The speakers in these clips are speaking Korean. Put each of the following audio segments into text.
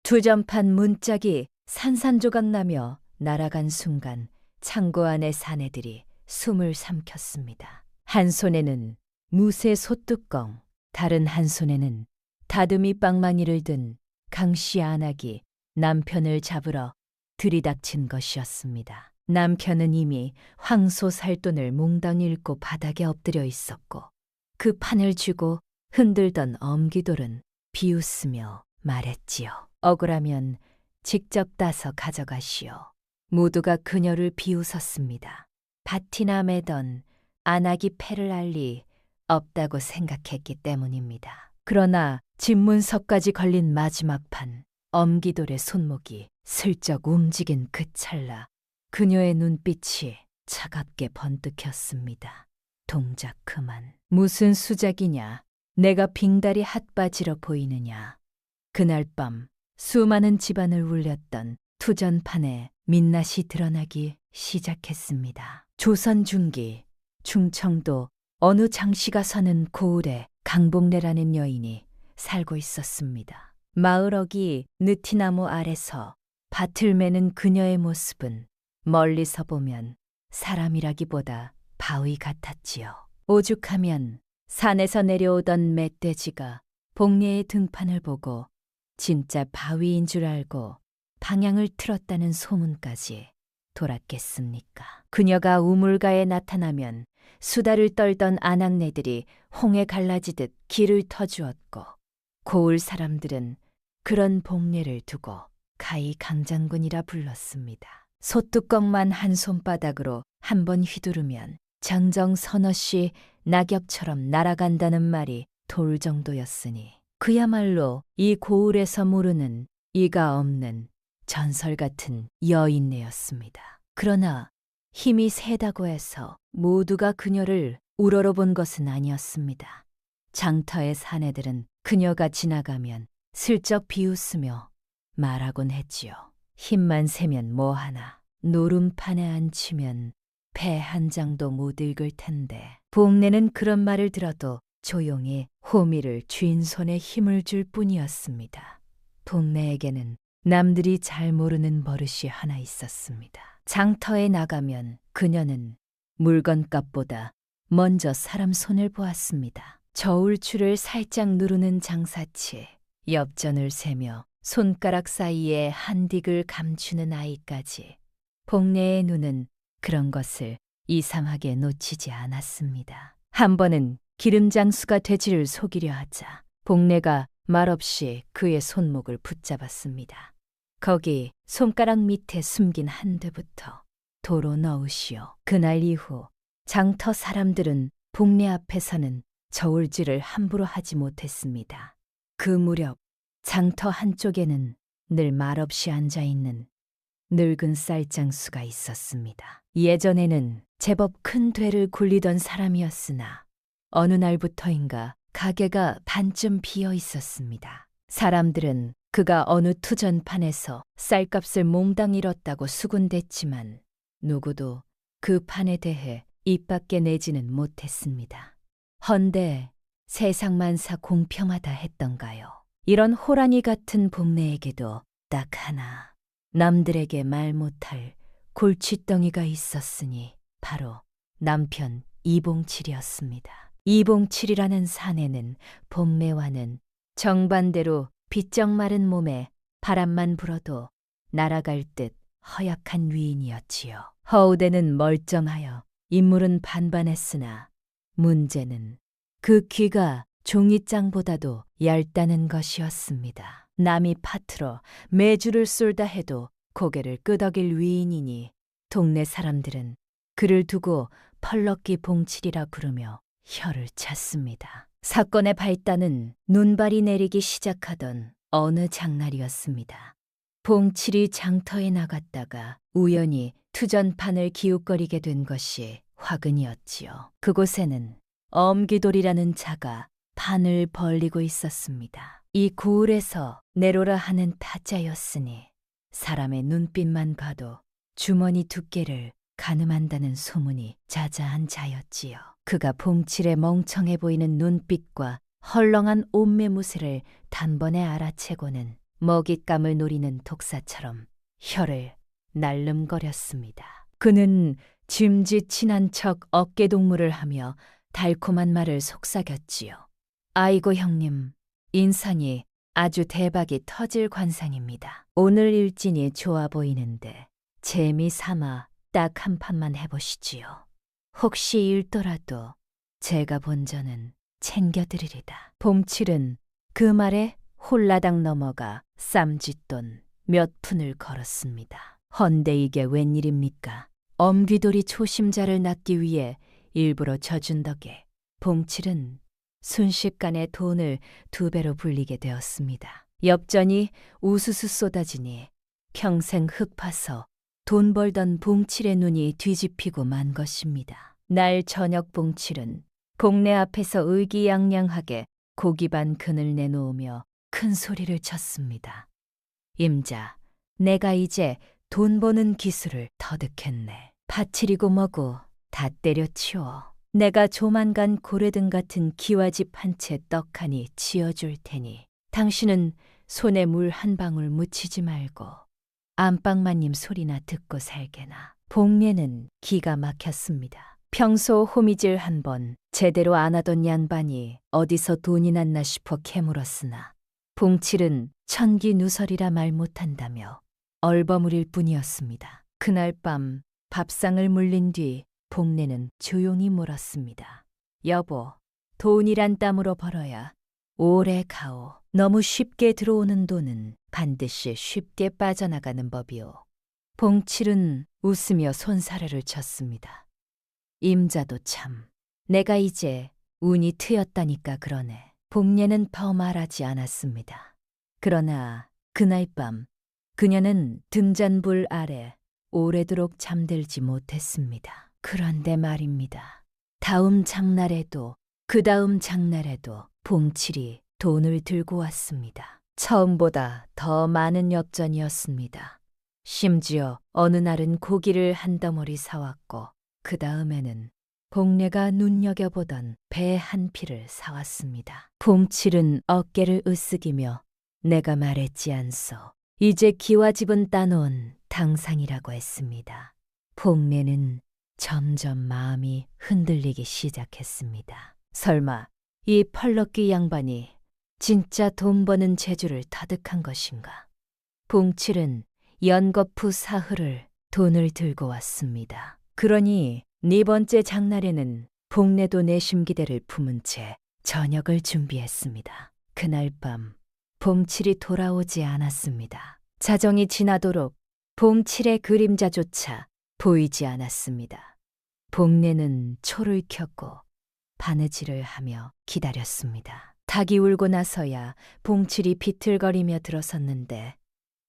투전판 문짝이 산산조각 나며 날아간 순간 창고 안의 사내들이 숨을 삼켰습니다. 한 손에는 무쇠 솥뚜껑, 다른 한 손에는 다듬이 빵망이를 든 강씨 안악이 남편을 잡으러 들이닥친 것이었습니다. 남편은 이미 황소 살돈을 몽땅 잃고 바닥에 엎드려 있었고 그 판을 쥐고 흔들던 엄기돌은 비웃으며 말했지요. 억울하면 직접 따서 가져가시오. 모두가 그녀를 비웃었습니다. 밭이나 매던 안악이 패를 알 리 없다고 생각했기 때문입니다. 그러나 집문석까지 걸린 마지막 판, 엄기돌의 손목이 슬쩍 움직인 그 찰나 그녀의 눈빛이 차갑게 번뜩였습니다. 동작 그만. 무슨 수작이냐? 내가 빙다리 핫바지로 보이느냐? 그날 밤 수많은 집안을 울렸던 투전판에 민낯이 드러나기 시작했습니다. 조선 중기 충청도 어느 장씨가 사는 고을에 강복래라는 여인이 살고 있었습니다. 마을 어기 느티나무 아래서 밭을 매는 그녀의 모습은 멀리서 보면 사람이라기보다 바위 같았지요. 오죽하면 산에서 내려오던 멧돼지가 복례의 등판을 보고 진짜 바위인 줄 알고 방향을 틀었다는 소문까지 돌았겠습니까? 그녀가 우물가에 나타나면 수다를 떨던 아낙네들이 홍에 갈라지듯 길을 터주었고 고을 사람들은 그런 복례를 두고 가히 강장군이라 불렀습니다. 솥뚜껑만 한 손바닥으로 한 번 휘두르면 장정 서너씩 낙엽처럼 날아간다는 말이 돌 정도였으니 그야말로 이 고을에서 모르는 이가 없는 전설 같은 여인네였습니다. 그러나 힘이 세다고 해서 모두가 그녀를 우러러본 것은 아니었습니다. 장터의 사내들은 그녀가 지나가면 슬쩍 비웃으며 말하곤 했지요. 힘만 세면 뭐하나, 노름판에 앉히면 배 한 장도 못 읽을 텐데. 복례는 그런 말을 들어도 조용히 호미를 쥔 손에 힘을 줄 뿐이었습니다. 복례에게는 남들이 잘 모르는 버릇이 하나 있었습니다. 장터에 나가면 그녀는 물건값보다 먼저 사람 손을 보았습니다. 저울추를 살짝 누르는 장사치, 엽전을 세며 손가락 사이에 한딕을 감추는 아이까지 복례의 눈은 그런 것을 이상하게 놓치지 않았습니다. 한 번은 기름장수가 돼지를 속이려 하자 복례가 말없이 그의 손목을 붙잡았습니다. 거기 손가락 밑에 숨긴 한 대부터 도로 넣으시오. 그날 이후 장터 사람들은 복례 앞에서는 저울질을 함부로 하지 못했습니다. 그 무렵 장터 한쪽에는 늘 말없이 앉아있는 늙은 쌀장수가 있었습니다. 예전에는 제법 큰 되를 굴리던 사람이었으나 어느 날부터인가 가게가 반쯤 비어 있었습니다. 사람들은 그가 어느 투전판에서 쌀값을 몽땅 잃었다고 수군댔지만 누구도 그 판에 대해 입 밖에 내지는 못했습니다. 헌데 세상만사 공평하다 했던가요? 이런 호랑이 같은 복례에게도 딱 하나 남들에게 말 못할 골칫덩이가 있었으니 바로 남편 이봉칠이었습니다. 이봉칠이라는 사내는 복례와는 정반대로 비쩍 마른 몸에 바람만 불어도 날아갈 듯 허약한 위인이었지요. 허우대는 멀쩡하여 인물은 반반했으나 문제는 그 귀가 종이장보다도 얇다는 것이었습니다. 남이 파트로 매주를 쏠다 해도 고개를 끄덕일 위인이니 동네 사람들은 그를 두고 펄럭기 봉칠이라 부르며 혀를 찼습니다. 사건의 발단은 눈발이 내리기 시작하던 어느 장날이었습니다. 봉칠이 장터에 나갔다가 우연히 투전판을 기웃거리게 된 것이 화근이었지요. 그곳에는 엄기돌이라는 자가 판을 벌리고 있었습니다. 이 고을에서 내로라 하는 타짜였으니 사람의 눈빛만 봐도 주머니 두께를 가늠한다는 소문이 자자한 자였지요. 그가 봉칠의 멍청해 보이는 눈빛과 헐렁한 옷매무새를 단번에 알아채고는 먹잇감을 노리는 독사처럼 혀를 날름거렸습니다. 그는 짐짓 친한 척 어깨동무를 하며 달콤한 말을 속삭였지요. 아이고 형님, 인상이 아주 대박이 터질 관상입니다. 오늘 일진이 좋아 보이는데 재미삼아 딱 한 판만 해보시지요. 혹시 잃더라도 제가 본전은 챙겨드리리다. 봉칠은 그 말에 홀라당 넘어가 쌈짓돈 몇 푼을 걸었습니다. 헌데 이게 웬일입니까? 엄귀돌이 초심자를 낳기 위해 일부러 져준 덕에 봉칠은 순식간에 돈을 2배로 불리게 되었습니다. 엽전이 우수수 쏟아지니 평생 흙 파서 돈 벌던 봉칠의 눈이 뒤집히고 만 것입니다. 날 저녁 봉칠은 복내 앞에서 의기양양하게 고기 반 근을 내놓으며 큰 소리를 쳤습니다. 임자, 내가 이제 돈 버는 기술을 터득했네. 파칠이고 뭐고 다 때려치워. 내가 조만간 고래등 같은 기와집 한 채 떡하니 지어줄 테니 당신은 손에 물 한 방울 묻히지 말고 안방마님 소리나 듣고 살게나. 복례는 기가 막혔습니다. 평소 호미질 한 번 제대로 안 하던 양반이 어디서 돈이 났나 싶어 캐물었으나 봉칠은 천기누설이라 말 못한다며 얼버무릴 뿐이었습니다. 그날 밤 밥상을 물린 뒤 복례는 조용히 물었습니다. 여보, 돈이란 땀으로 벌어야 오래 가오. 너무 쉽게 들어오는 돈은 반드시 쉽게 빠져나가는 법이오. 봉칠은 웃으며 손사래를 쳤습니다. 임자도 참, 내가 이제 운이 트였다니까 그러네. 복례는 더 말하지 않았습니다. 그러나 그날 밤 그녀는 등잔불 아래 오래도록 잠들지 못했습니다. 그런데 말입니다. 다음 장날에도 그 다음 장날에도 봉칠이 돈을 들고 왔습니다. 처음보다 더 많은 엽전이었습니다. 심지어 어느 날은 고기를 한 덩어리 사왔고 그 다음에는 복례가 눈여겨보던 배 한 피를 사왔습니다. 봉칠은 어깨를 으쓱이며 내가 말했지 않소. 이제 기와집은 따놓은 당상이라고 했습니다. 복례는 점점 마음이 흔들리기 시작했습니다. 설마 이 펄럭기 양반이 진짜 돈 버는 재주를 터득한 것인가? 봉칠은 연거푸 사흘을 돈을 들고 왔습니다. 그러니 네 번째 장날에는 복례도 내심기대를 품은 채 저녁을 준비했습니다. 그날 밤 봉칠이 돌아오지 않았습니다. 자정이 지나도록 봉칠의 그림자조차 보이지 않았습니다. 복례는 초를 켰고 바느질을 하며 기다렸습니다. 닭이 울고 나서야 봉칠이 비틀거리며 들어섰는데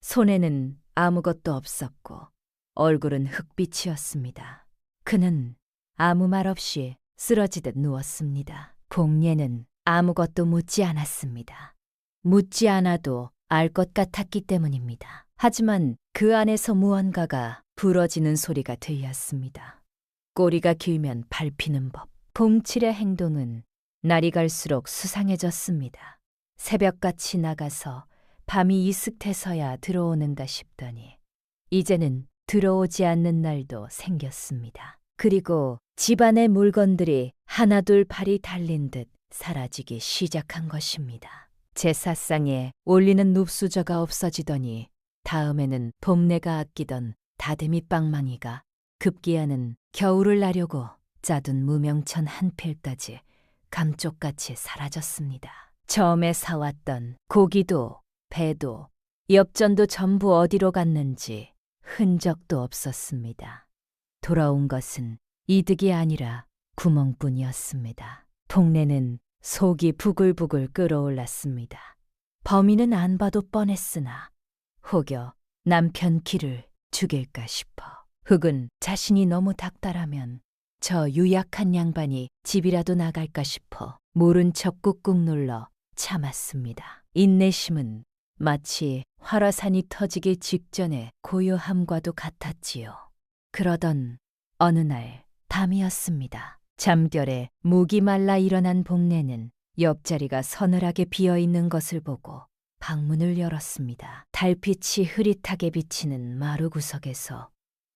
손에는 아무것도 없었고 얼굴은 흙빛이었습니다. 그는 아무 말 없이 쓰러지듯 누웠습니다. 복례는 아무것도 묻지 않았습니다. 묻지 않아도 알 것 같았기 때문입니다. 하지만 그 안에서 무언가가 부러지는 소리가 들렸습니다. 꼬리가 길면 밟히는 법. 봉칠의 행동은 날이 갈수록 수상해졌습니다. 새벽같이 나가서 밤이 이슥해서야 들어오는가 싶더니 이제는 들어오지 않는 날도 생겼습니다. 그리고 집안의 물건들이 하나둘 발이 달린 듯 사라지기 시작한 것입니다. 제사상에 올리는 눕수저가 없어지더니 다음에는 봄내가 아끼던 다듬이 빵망이가 급기야는 겨울을 나려고 짜둔 무명천 한 필까지 감쪽같이 사라졌습니다. 처음에 사왔던 고기도 배도 엽전도 전부 어디로 갔는지 흔적도 없었습니다. 돌아온 것은 이득이 아니라 구멍뿐이었습니다. 복례는 속이 부글부글 끓어올랐습니다. 범인은 안 봐도 뻔했으나 혹여 남편 기를 죽일까 싶어. 흑은 자신이 너무 닥달하면 저 유약한 양반이 집이라도 나갈까 싶어 모른 척 꾹꾹 눌러 참았습니다. 인내심은 마치 화라산이 터지기 직전의 고요함과도 같았지요. 그러던 어느 날 밤이었습니다. 잠결에 목이 말라 일어난 복례는 옆자리가 서늘하게 비어있는 것을 보고 방문을 열었습니다. 달빛이 흐릿하게 비치는 마루 구석에서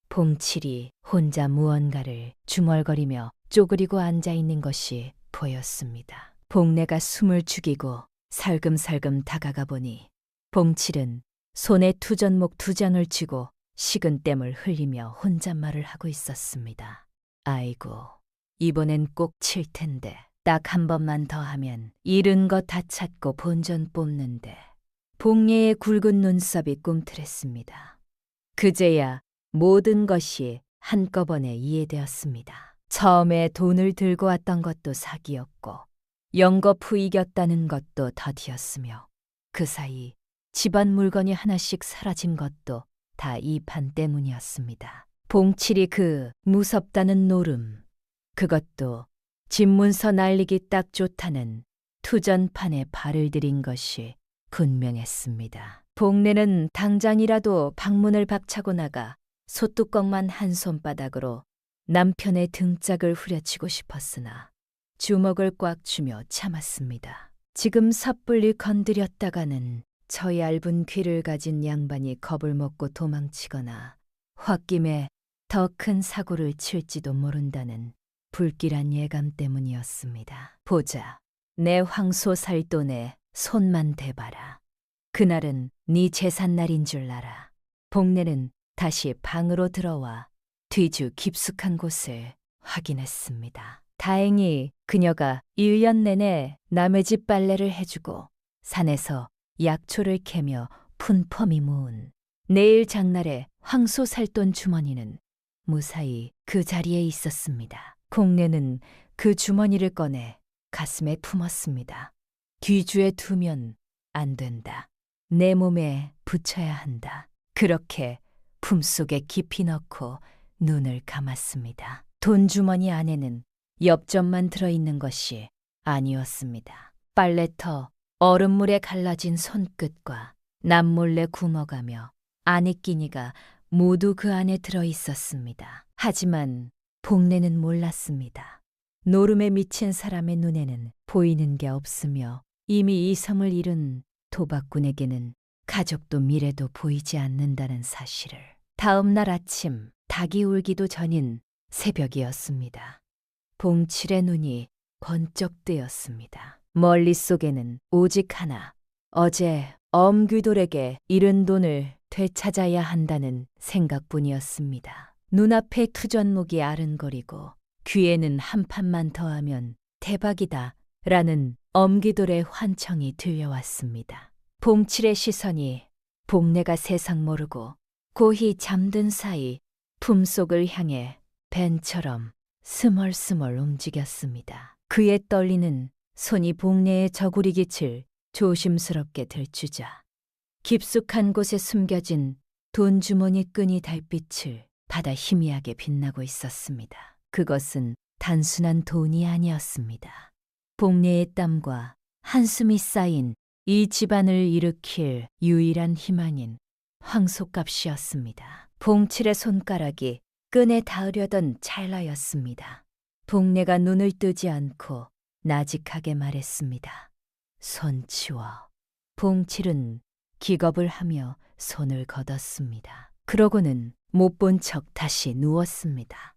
봉칠이 혼자 무언가를 중얼거리며 쪼그리고 앉아 있는 것이 보였습니다. 봉내가 숨을 죽이고 살금살금 다가가 보니 봉칠은 손에 투전목 2장을 쥐고 식은땀을 흘리며 혼잣말을 하고 있었습니다. 아이고, 이번엔 꼭 칠 텐데 딱 한 번만 더 하면 잃은 거 다 찾고 본전 뽑는데. 봉례의 굵은 눈썹이 꿈틀했습니다. 그제야 모든 것이 한꺼번에 이해되었습니다. 처음에 돈을 들고 왔던 것도 사기였고 영거푸 이겼다는 것도 더디였으며 그 사이 집안 물건이 하나씩 사라진 것도 다 이 판 때문이었습니다. 봉칠이 그 무섭다는 노름, 그것도 집문서 날리기 딱 좋다는 투전판에 발을 들인 것이 분명했습니다. 봉례는 당장이라도 방문을 박차고 나가 소뚜껑만 한 손바닥으로 남편의 등짝을 후려치고 싶었으나 주먹을 꽉 쥐며 참았습니다. 지금 섣불리 건드렸다가는 저 얇은 귀를 가진 양반이 겁을 먹고 도망치거나 홧김에 더 큰 사고를 칠지도 모른다는 불길한 예감 때문이었습니다. 보자, 내 황소 살 돈에 손만 대봐라. 그날은 네 제삿날인 줄 알아. 봉례는 다시 방으로 들어와 뒤주 깊숙한 곳을 확인했습니다. 다행히 그녀가 1년 내내 남의 집 빨래를 해주고 산에서 약초를 캐며 푼펌이 모은 내일 장날에 황소 살돈 주머니는 무사히 그 자리에 있었습니다. 봉례는 그 주머니를 꺼내 가슴에 품었습니다. 뒤주에 두면 안 된다. 내 몸에 붙여야 한다. 그렇게 품속에 깊이 넣고 눈을 감았습니다. 돈주머니 안에는 엽전만 들어있는 것이 아니었습니다. 빨래터 얼음물에 갈라진 손끝과 남몰래 굶어가며 아내끼니가 모두 그 안에 들어있었습니다. 하지만 봉례는 몰랐습니다. 노름에 미친 사람의 눈에는 보이는 게 없으며 이미 이성을 잃은 도박꾼에게는 가족도 미래도 보이지 않는다는 사실을. 다음 날 아침 닭이 울기도 전인 새벽이었습니다. 봉칠의 눈이 번쩍 뜨였습니다. 머릿속에는 오직 하나, 어제 엄귀돌에게 잃은 돈을 되찾아야 한다는 생각뿐이었습니다. 눈앞에 투전목이 아른거리고 귀에는 한 판만 더하면 대박이다 라는 엄귀돌의 환청이 들려왔습니다. 봉칠의 시선이 봉례가 세상 모르고 고히 잠든 사이 품속을 향해 벤처럼 스멀스멀 움직였습니다. 그의 떨리는 손이 봉례의 저고리깃을 조심스럽게 들추자 깊숙한 곳에 숨겨진 돈주머니 끈이 달빛을 받아 희미하게 빛나고 있었습니다. 그것은 단순한 돈이 아니었습니다. 봉례의 땀과 한숨이 쌓인 이 집안을 일으킬 유일한 희망인 황소값이었습니다. 봉칠의 손가락이 끈에 닿으려던 찰나였습니다. 봉례가 눈을 뜨지 않고 나직하게 말했습니다. 손 치워. 봉칠은 기겁을 하며 손을 걷었습니다. 그러고는 못 본 척 다시 누웠습니다.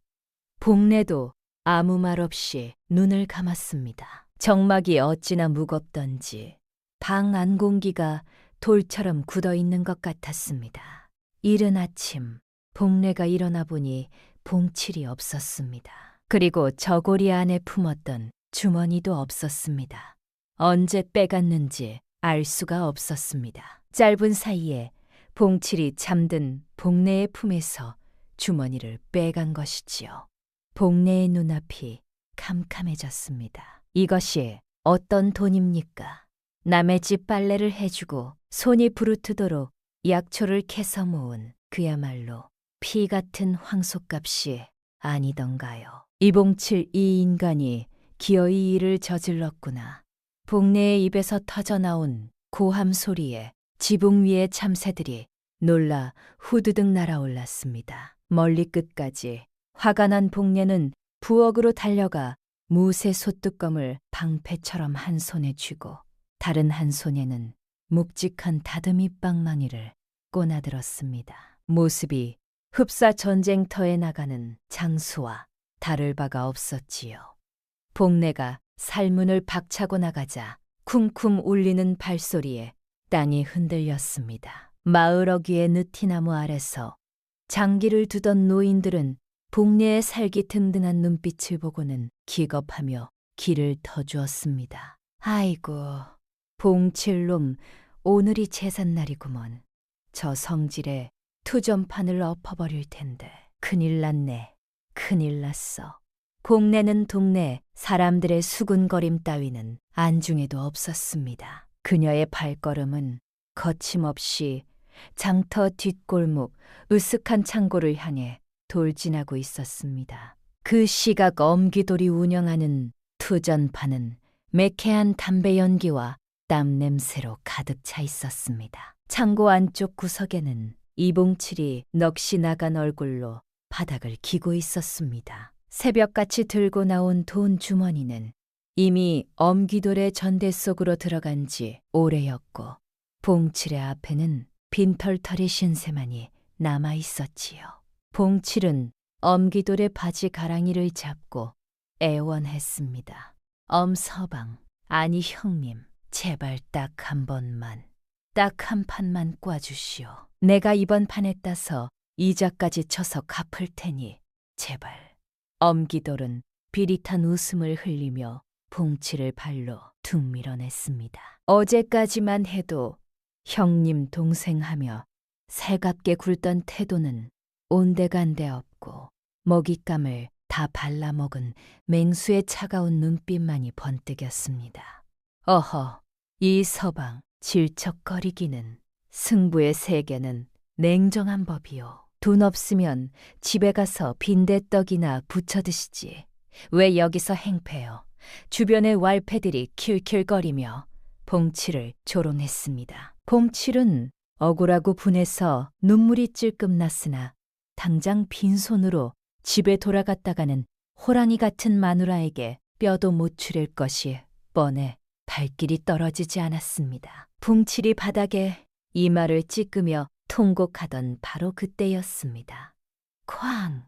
봉례도 아무 말 없이 눈을 감았습니다. 정막이 어찌나 무겁던지 방 안 공기가 돌처럼 굳어있는 것 같았습니다. 이른 아침 봉례가 일어나 보니 봉칠이 없었습니다. 그리고 저고리 안에 품었던 주머니도 없었습니다. 언제 빼갔는지 알 수가 없었습니다. 짧은 사이에 봉칠이 잠든 봉례의 품에서 주머니를 빼간 것이지요. 봉례의 눈앞이 캄캄해졌습니다. 이것이 어떤 돈입니까? 남의 집 빨래를 해주고 손이 부르트도록 약초를 캐서 모은 그야말로 피 같은 황소값이 아니던가요. 이봉칠 이 인간이 기어이 일을 저질렀구나. 봉례의 입에서 터져나온 고함 소리에 지붕 위의 참새들이 놀라 후드득 날아올랐습니다. 멀리 끝까지 화가 난 봉례는 부엌으로 달려가 무쇠 소뚜껑을 방패처럼 한 손에 쥐고 다른 한 손에는 묵직한 다듬이 빵망이를 꼬나들었습니다. 모습이 흡사 전쟁터에 나가는 장수와 다를 바가 없었지요. 복내가 살문을 박차고 나가자 쿵쿵 울리는 발소리에 땅이 흔들렸습니다. 마을 어귀의 느티나무 아래서 장기를 두던 노인들은 복내의 살기 든든한 눈빛을 보고는 기겁하며 길을 터주었습니다. 아이고, 봉칠놈 오늘이 제삿날이구먼. 저 성질에 투전판을 엎어버릴 텐데 큰일 났네. 큰일 났어. 복내는 동네 사람들의 수군거림 따위는 안중에도 없었습니다. 그녀의 발걸음은 거침없이 장터 뒷골목 으슥한 창고를 향해 돌진하고 있었습니다. 그 시각 엄기돌이 운영하는 투전판은 매캐한 담배 연기와 땀 냄새로 가득 차 있었습니다. 창고 안쪽 구석에는 이봉칠이 넋이 나간 얼굴로 바닥을 기고 있었습니다. 새벽같이 들고 나온 돈 주머니는 이미 엄기돌의 전대 속으로 들어간 지 오래였고 봉칠의 앞에는 빈털터리 신세만이 남아 있었지요. 봉칠은 엄기돌의 바지 가랑이를 잡고 애원했습니다. 엄서방, 아니 형님, 제발 딱 한 번만, 딱 한 판만 꽈주시오. 내가 이번 판에 따서 이자까지 쳐서 갚을 테니 제발. 엄기돌은 비릿한 웃음을 흘리며 봉칠을 발로 툭 밀어냈습니다. 어제까지만 해도 형님 동생하며 살갑게 굴던 태도는 온데간데 없고 먹잇감을 다 발라먹은 맹수의 차가운 눈빛만이 번뜩였습니다. 어허, 이 서방 질척거리기는. 승부의 세계는 냉정한 법이요. 돈 없으면 집에 가서 빈대떡이나 부쳐 드시지. 왜 여기서 행패요? 주변의 왈패들이 킬킬거리며 봉칠을 조롱했습니다. 봉칠은 억울하고 분해서 눈물이 찔끔 났으나 당장 빈손으로 집에 돌아갔다가는 호랑이 같은 마누라에게 뼈도 못 추릴 것이 뻔해 발길이 떨어지지 않았습니다. 봉칠이 바닥에 이마를 찢으며 통곡하던 바로 그때였습니다. 쾅!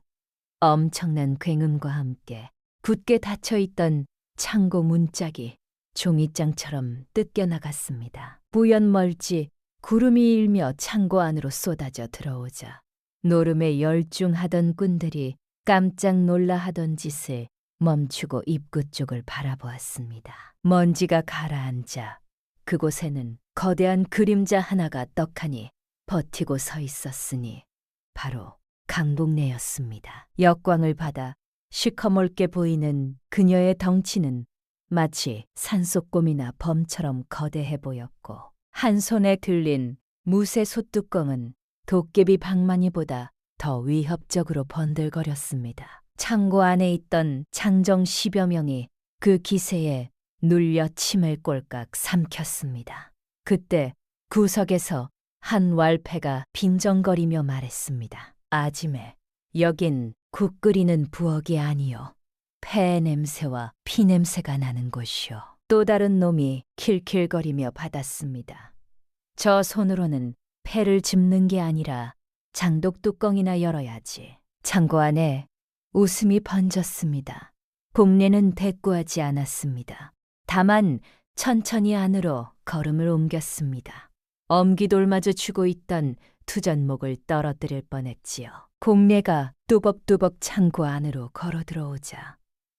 엄청난 굉음과 함께 굳게 닫혀있던 창고 문짝이 종이장처럼 뜯겨나갔습니다. 뿌연 멀지 구름이 일며 창고 안으로 쏟아져 들어오자 노름에 열중하던 꾼들이 깜짝 놀라하던 짓을 멈추고 입구 쪽을 바라보았습니다. 먼지가 가라앉아 그곳에는 거대한 그림자 하나가 떡하니 버티고 서 있었으니 바로 강복래였습니다. 역광을 받아 시커멓게 보이는 그녀의 덩치는 마치 산속곰이나 범처럼 거대해 보였고 한 손에 들린 무쇠 솥뚜껑은 도깨비 방망이보다 더 위협적으로 번들거렸습니다. 창고 안에 있던 장정 10여 명이 그 기세에 눌려 침을 꼴깍 삼켰습니다. 그때 구석에서 한 왈패가 빈정거리며 말했습니다. 아지매, 여긴 국 끓이는 부엌이 아니요. 폐 냄새와 피 냄새가 나는 곳이요. 또 다른 놈이 킬킬거리며 받았습니다. 저 손으로는 폐를 짚는 게 아니라 장독 뚜껑이나 열어야지. 창고 안에 웃음이 번졌습니다. 복례는 대꾸하지 않았습니다. 다만 천천히 안으로 걸음을 옮겼습니다. 엄기돌마저 쥐고 있던 투전목을 떨어뜨릴 뻔했지요. 공례가 뚜벅뚜벅 창고 안으로 걸어 들어오자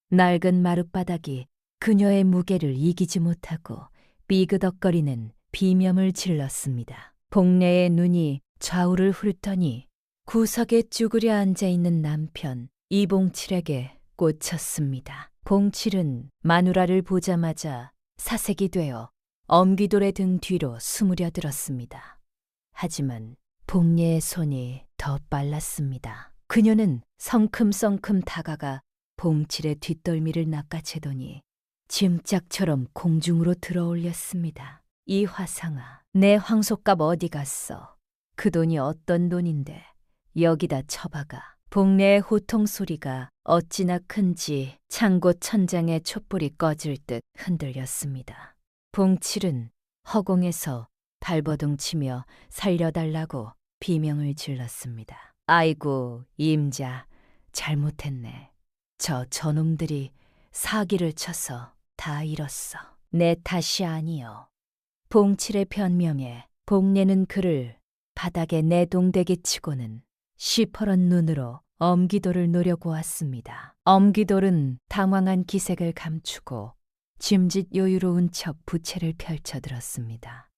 낡은 마룻바닥이 그녀의 무게를 이기지 못하고 삐그덕거리는 비명을 질렀습니다. 복례의 눈이 좌우를 훑더니 구석에 쭈그려 앉아있는 남편 이봉칠에게 꽂혔습니다. 봉칠은 마누라를 보자마자 사색이 되어 엄기돌의 등 뒤로 숨으려 들었습니다. 하지만 복례의 손이 더 빨랐습니다. 그녀는 성큼성큼 다가가 봉칠의 뒷덜미를 낚아채더니 짐짝처럼 공중으로 들어올렸습니다. 이 화상아, 내 황소값 어디 갔어? 그 돈이 어떤 돈인데 여기다 처박아. 복례의 호통 소리가 어찌나 큰지 창고 천장의 촛불이 꺼질 듯 흔들렸습니다. 봉칠은 허공에서 발버둥 치며 살려달라고 비명을 질렀습니다. 아이고, 임자, 잘못했네. 저 저놈들이 사기를 쳐서 다 잃었어. 내 탓이 아니여. 봉칠의 변명에 복례는 그를 바닥에 내동대게 치고는 시퍼런 눈으로 엄기돌을 노려고 왔습니다. 엄기돌은 당황한 기색을 감추고 짐짓 여유로운 척 부채를 펼쳐들었습니다.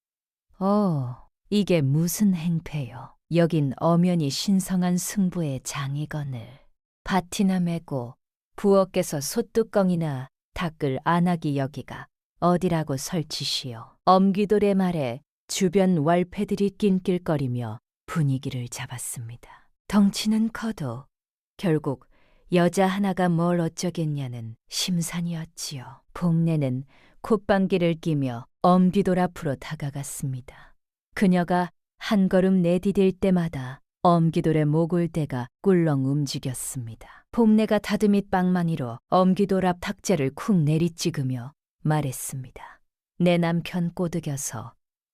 이게 무슨 행패요. 여긴 엄연히 신성한 승부의 장이거늘. 밭이나 메고 부엌에서 솥뚜껑이나 닦을 안하기 여기가 어디라고 설치시오. 엄기돌의 말에 주변 왈패들이 낑낄거리며 분위기를 잡았습니다. 덩치는 커도 결국 여자 하나가 뭘 어쩌겠냐는 심산이었지요. 복례는 콧방귀를 끼며 엄기돌 앞으로 다가갔습니다. 그녀가 한 걸음 내디딜 때마다 엄기돌의 목을대가 꿀렁 움직였습니다. 복례가 다듬잇 빵망이로 엄기돌 앞 탁자를 쿵 내리찍으며 말했습니다. 내 남편 꼬드겨서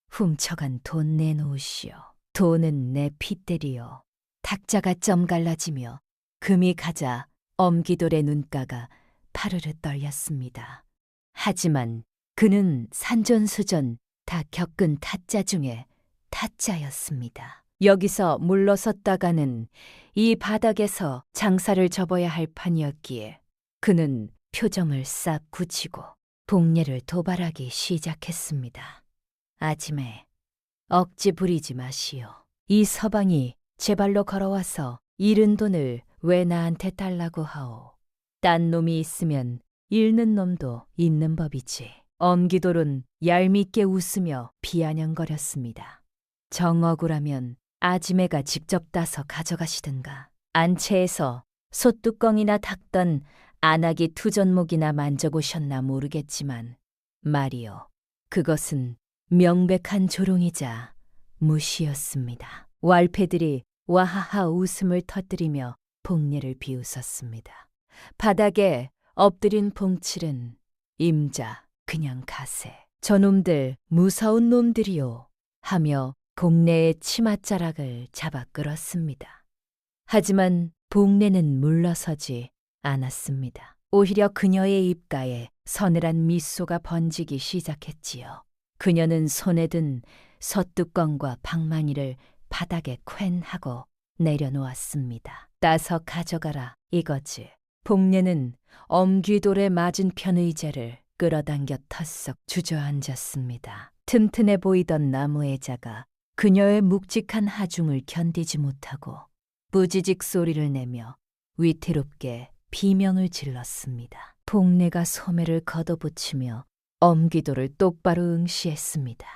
훔쳐간 돈 내놓으시오. 돈은 내 핏대리요. 탁자가 점 갈라지며 금이 가자 엄기돌의 눈가가 파르르 떨렸습니다. 하지만 그는 산전수전 다 겪은 타짜 중에 타짜였습니다. 여기서 물러섰다가는 이 바닥에서 장사를 접어야 할 판이었기에 그는 표정을 싹 굳히고 복례를 도발하기 시작했습니다. 아지매, 억지 부리지 마시오. 이 서방이 제 발로 걸어와서 잃은 돈을 왜 나한테 달라고 하오. 딴 놈이 있으면 잃는 놈도 있는 법이지. 엄기돌은 얄밉게 웃으며 비아냥거렸습니다. 정 억울하면 아지매가 직접 따서 가져가시든가. 안채에서 솥뚜껑이나 닦던 안하기 투전목이나 만져보셨나 모르겠지만 말이요. 그것은 명백한 조롱이자 무시였습니다. 왈패들이 와하하 웃음을 터뜨리며 복례를 비웃었습니다. 바닥에 엎드린 봉칠은 임자 그냥 가세. 저놈들 무서운 놈들이요 하며 복례의 치맛자락을 잡아 끌었습니다. 하지만 복례는 물러서지 않았습니다. 오히려 그녀의 입가에 서늘한 미소가 번지기 시작했지요. 그녀는 손에 든 솥뚜껑과 방망이를 바닥에 퀨 하고 내려놓았습니다. 따서 가져가라 이거지. 복례는 엄귀돌에 맞은편 의자를 끌어당겨 터썩 주저앉았습니다. 튼튼해 보이던 나무의자가 그녀의 묵직한 하중을 견디지 못하고 부지직 소리를 내며 위태롭게 비명을 질렀습니다. 복례가 소매를 걷어붙이며 엄귀돌을 똑바로 응시했습니다.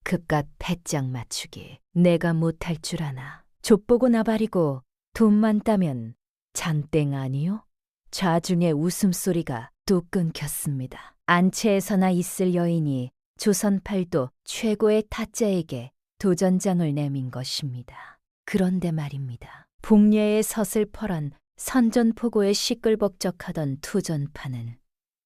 그깟 배짱 맞추기 내가 못할 줄 아나. 족보고 나발이고 돈만 따면 잔땡 아니요? 좌중의 웃음소리가 뚝 끊겼습니다. 안채에서나 있을 여인이 조선팔도 최고의 타짜에게 도전장을 내민 것입니다. 그런데 말입니다. 복례의 서슬퍼런 선전포고에 시끌벅적하던 투전파는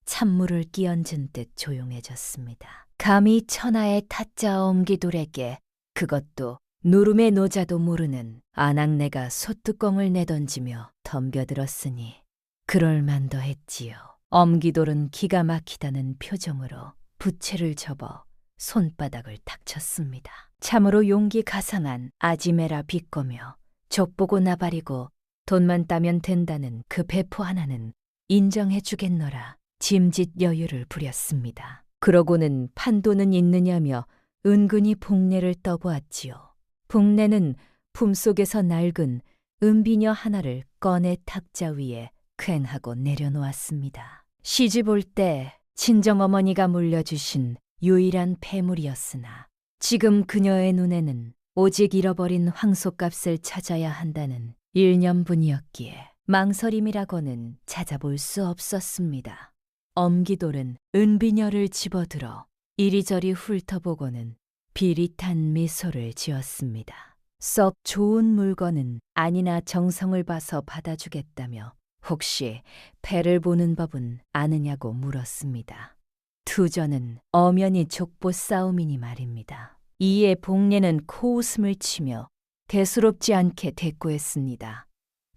찬물을 끼얹은 듯 조용해졌습니다. 감히 천하의 타짜 엄기돌에게 그것도 누름의 노자도 모르는 아낙네가 솥뚜껑을 내던지며 덤벼들었으니 그럴만도 했지요. 엄기돌은 기가 막히다는 표정으로 부채를 접어 손바닥을 탁 쳤습니다. 참으로 용기 가상한 아지매라 비꼬며 족보고 나발이고 돈만 따면 된다는 그 배포 하나는 인정해 주겠노라 짐짓 여유를 부렸습니다. 그러고는 판도는 있느냐며 은근히 복례를 떠보았지요. 복례는 품속에서 낡은 은비녀 하나를 꺼내 탁자 위에 퀭하고 내려놓았습니다. 시집 올 때 친정어머니가 물려주신 유일한 폐물이었으나 지금 그녀의 눈에는 오직 잃어버린 황소값을 찾아야 한다는 일념뿐이었기에 망설임이라고는 찾아볼 수 없었습니다. 엄기돌은 은비녀를 집어들어 이리저리 훑어보고는 비릿한 미소를 지었습니다. 썩 좋은 물건은 아니나 정성을 봐서 받아주겠다며 혹시 배를 보는 법은 아느냐고 물었습니다. 투전은 엄연히 족보 싸움이니 말입니다. 이에 복례는 코웃음을 치며 대수롭지 않게 대꾸했습니다.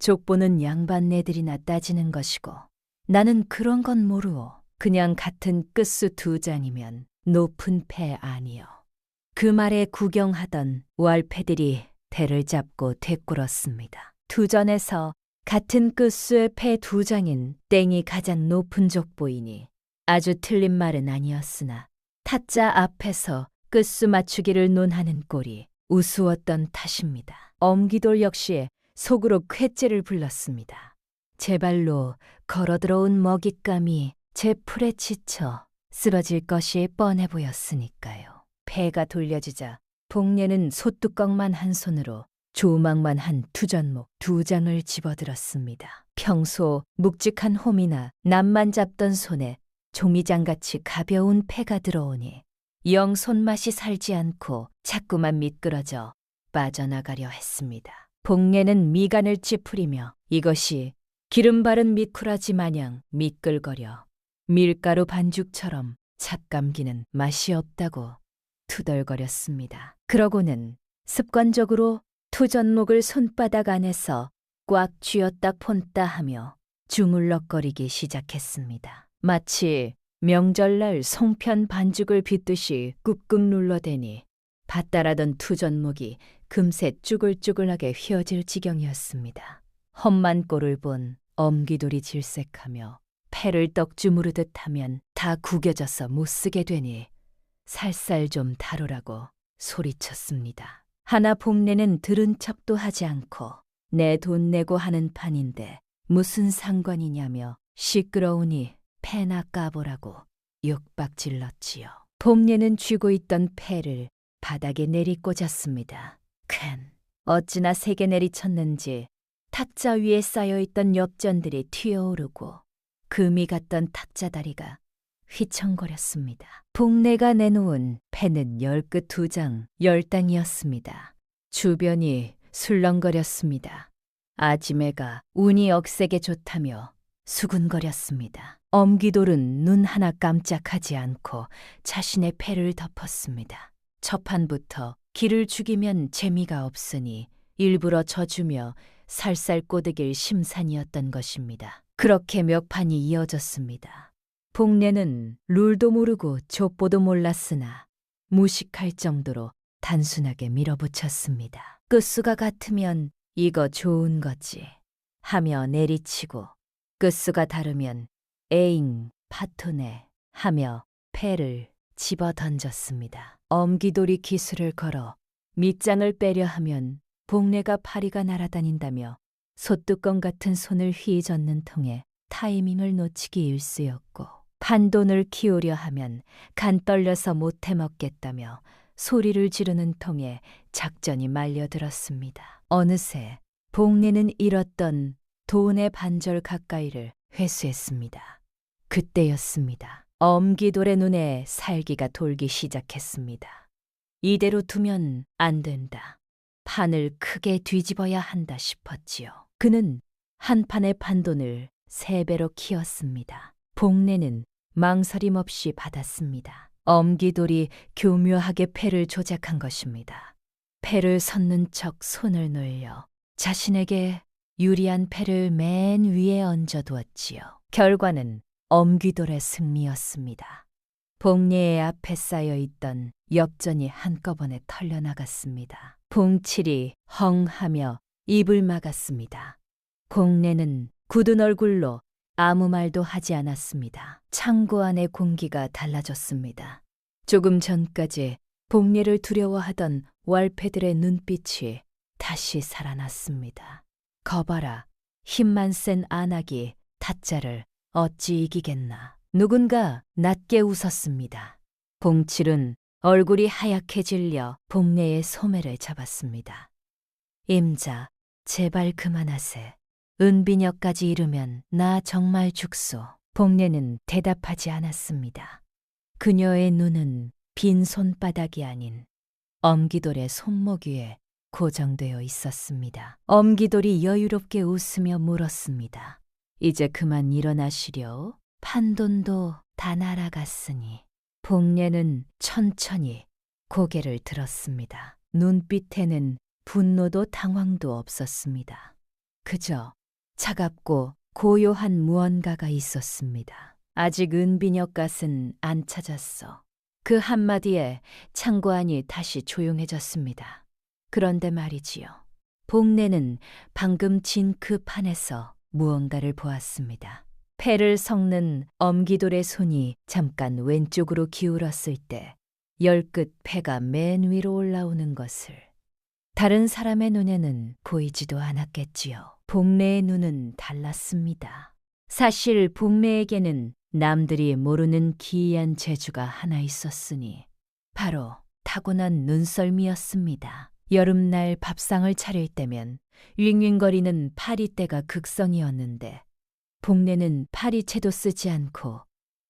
족보는 양반네들이나 따지는 것이고 나는 그런 건 모르오. 그냥 같은 끝수 2장이면 높은 패 아니요. 그 말에 구경하던 왈패들이 대를 잡고 되꿀었습니다. 투전에서 같은 끝수의 패 2장인 땡이 가장 높은 족보이니 아주 틀린 말은 아니었으나 타짜 앞에서 끝수 맞추기를 논하는 꼴이 우스웠던 탓입니다. 엄기돌 역시 속으로 쾌째를 불렀습니다. 제 발로 걸어들어온 먹잇감이 제 풀에 지쳐 쓰러질 것이 뻔해 보였으니까요. 패가 돌려지자 복례는 솥뚜껑만 한 손으로 조망만 한 투전목 2장을 집어들었습니다. 평소 묵직한 홈이나 남만 잡던 손에 종이장같이 가벼운 패가 들어오니 영 손맛이 살지 않고 자꾸만 미끄러져 빠져나가려 했습니다. 복례는 미간을 찌푸리며 이것이 기름 바른 미꾸라지 마냥 미끌거려 밀가루 반죽처럼 찹감기는 맛이 없다고 투덜거렸습니다. 그러고는 습관적으로 투전목을 손바닥 안에서 꽉 쥐었다 폰다 하며 주물럭거리기 시작했습니다. 마치 명절날 송편 반죽을 빚듯이 꾹꾹 눌러대니 밭달하던 투전목이 금세 쭈글쭈글하게 휘어질 지경이었습니다. 험만 꼴을 본 엄기돌이 질색하며 패를 떡 주무르듯 하면 다 구겨져서 못쓰게 되니 살살 좀 다루라고 소리쳤습니다. 하나 복례는 들은 척도 하지 않고 내 돈 내고 하는 판인데 무슨 상관이냐며 시끄러우니 패나 까보라고 욕박질렀지요. 복례는 쥐고 있던 패를 바닥에 내리꽂았습니다. 큰 어찌나 세게 내리쳤는지 탁자 위에 쌓여있던 엽전들이 튀어오르고 금이 갔던 탁자 다리가 휘청거렸습니다. 복례가 내놓은 패는 10끝 2장 10당이었습니다. 주변이 술렁거렸습니다. 아지매가 운이 억세게 좋다며 수군거렸습니다. 엄기돌은 눈 하나 깜짝하지 않고 자신의 패를 덮었습니다. 첫판부터 기를 죽이면 재미가 없으니 일부러 져주며 살살 꼬드길 심산이었던 것입니다. 그렇게 몇 판이 이어졌습니다. 복례는 룰도 모르고 족보도 몰랐으나 무식할 정도로 단순하게 밀어붙였습니다. 끝수가 같으면 이거 좋은 거지 하며 내리치고 끝수가 다르면 에잉 파토네 하며 패를 집어 던졌습니다. 엄기돌이 기술을 걸어 밑장을 빼려 하면 복례가 파리가 날아다닌다며 솥뚜껑 같은 손을 휘젓는 통에 타이밍을 놓치기 일쑤였고 판돈을 키우려 하면 간 떨려서 못 해먹겠다며 소리를 지르는 통에 작전이 말려들었습니다. 어느새 복례는 잃었던 돈의 반절 가까이를 회수했습니다. 그때였습니다. 엄기돌의 눈에 살기가 돌기 시작했습니다. 이대로 두면 안 된다. 판을 크게 뒤집어야 한다 싶었지요. 그는 한 판의 판돈을 3배로 키웠습니다. 복례는 망설임 없이 받았습니다. 엄기돌이 교묘하게 패를 조작한 것입니다. 패를 섰는 척 손을 놀려 자신에게 유리한 패를 맨 위에 얹어두었지요. 결과는 엄기돌의 승리였습니다. 복례의 앞에 쌓여있던 엽전이 한꺼번에 털려나갔습니다. 봉칠이 헝하며 입을 막았습니다. 복례는 굳은 얼굴로 아무 말도 하지 않았습니다. 창고 안의 공기가 달라졌습니다. 조금 전까지 복례를 두려워하던 왈패들의 눈빛이 다시 살아났습니다. 거봐라, 힘만 센 안악이 타짜를 어찌 이기겠나. 누군가 낮게 웃었습니다. 봉칠은 얼굴이 하얗게 질려 복례의 소매를 잡았습니다. 임자, 제발 그만하세. 은비녀까지 이르면 나 정말 죽소. 복례는 대답하지 않았습니다. 그녀의 눈은 빈 손바닥이 아닌 엄기돌의 손목 위에 고정되어 있었습니다. 엄기돌이 여유롭게 웃으며 물었습니다. 이제 그만 일어나시려. 판돈도 다 날아갔으니. 복례는 천천히 고개를 들었습니다. 눈빛에는 분노도 당황도 없었습니다. 그저 차갑고 고요한 무언가가 있었습니다. 아직 은비녀 갓은 안 찾았어. 그 한마디에 창고 안이 다시 조용해졌습니다. 그런데 말이지요. 복내는 방금 진 그 판에서 무언가를 보았습니다. 패를 섞는 엄기돌의 손이 잠깐 왼쪽으로 기울었을 때 열끝 패가 맨 위로 올라오는 것을 다른 사람의 눈에는 보이지도 않았겠지요. 복내의 눈은 달랐습니다. 사실 복내에게는 남들이 모르는 기이한 재주가 하나 있었으니 바로 타고난 눈썰미였습니다. 여름날 밥상을 차릴 때면 윙윙거리는 파리떼가 극성이었는데 복내는 파리채도 쓰지 않고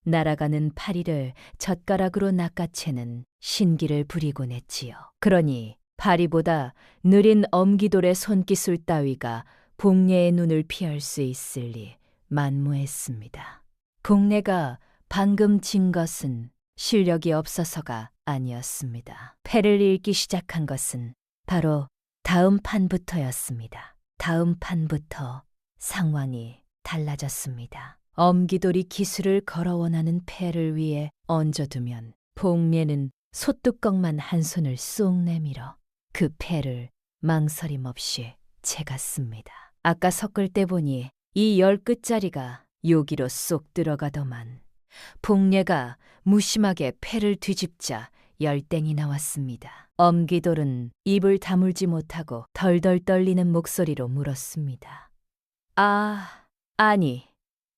날아가는 파리를 젓가락으로 낚아채는 신기를 부리곤 했지요. 그러니 파리보다 느린 엄기돌의 손기술 따위가 복내의 눈을 피할 수 있을 리 만무했습니다. 복내가 방금 진 것은 실력이 없어서가 아니었습니다. 패를 읽기 시작한 것은 바로 다음 판부터였습니다. 다음 판부터 상황이 달라졌습니다. 엄기돌이 기술을 걸어 원하는 패를 위해 얹어두면 복례는 소뚜껑만 한 손을 쏙 내밀어 그 패를 망설임 없이 채갔습니다. 아까 섞을 때 보니 이 10끝짜리가 여기로 쏙 들어가더만 복례가 무심하게 패를 뒤집자 10땡이 나왔습니다. 엄기돌은 입을 다물지 못하고 덜덜 떨리는 목소리로 물었습니다. 아니,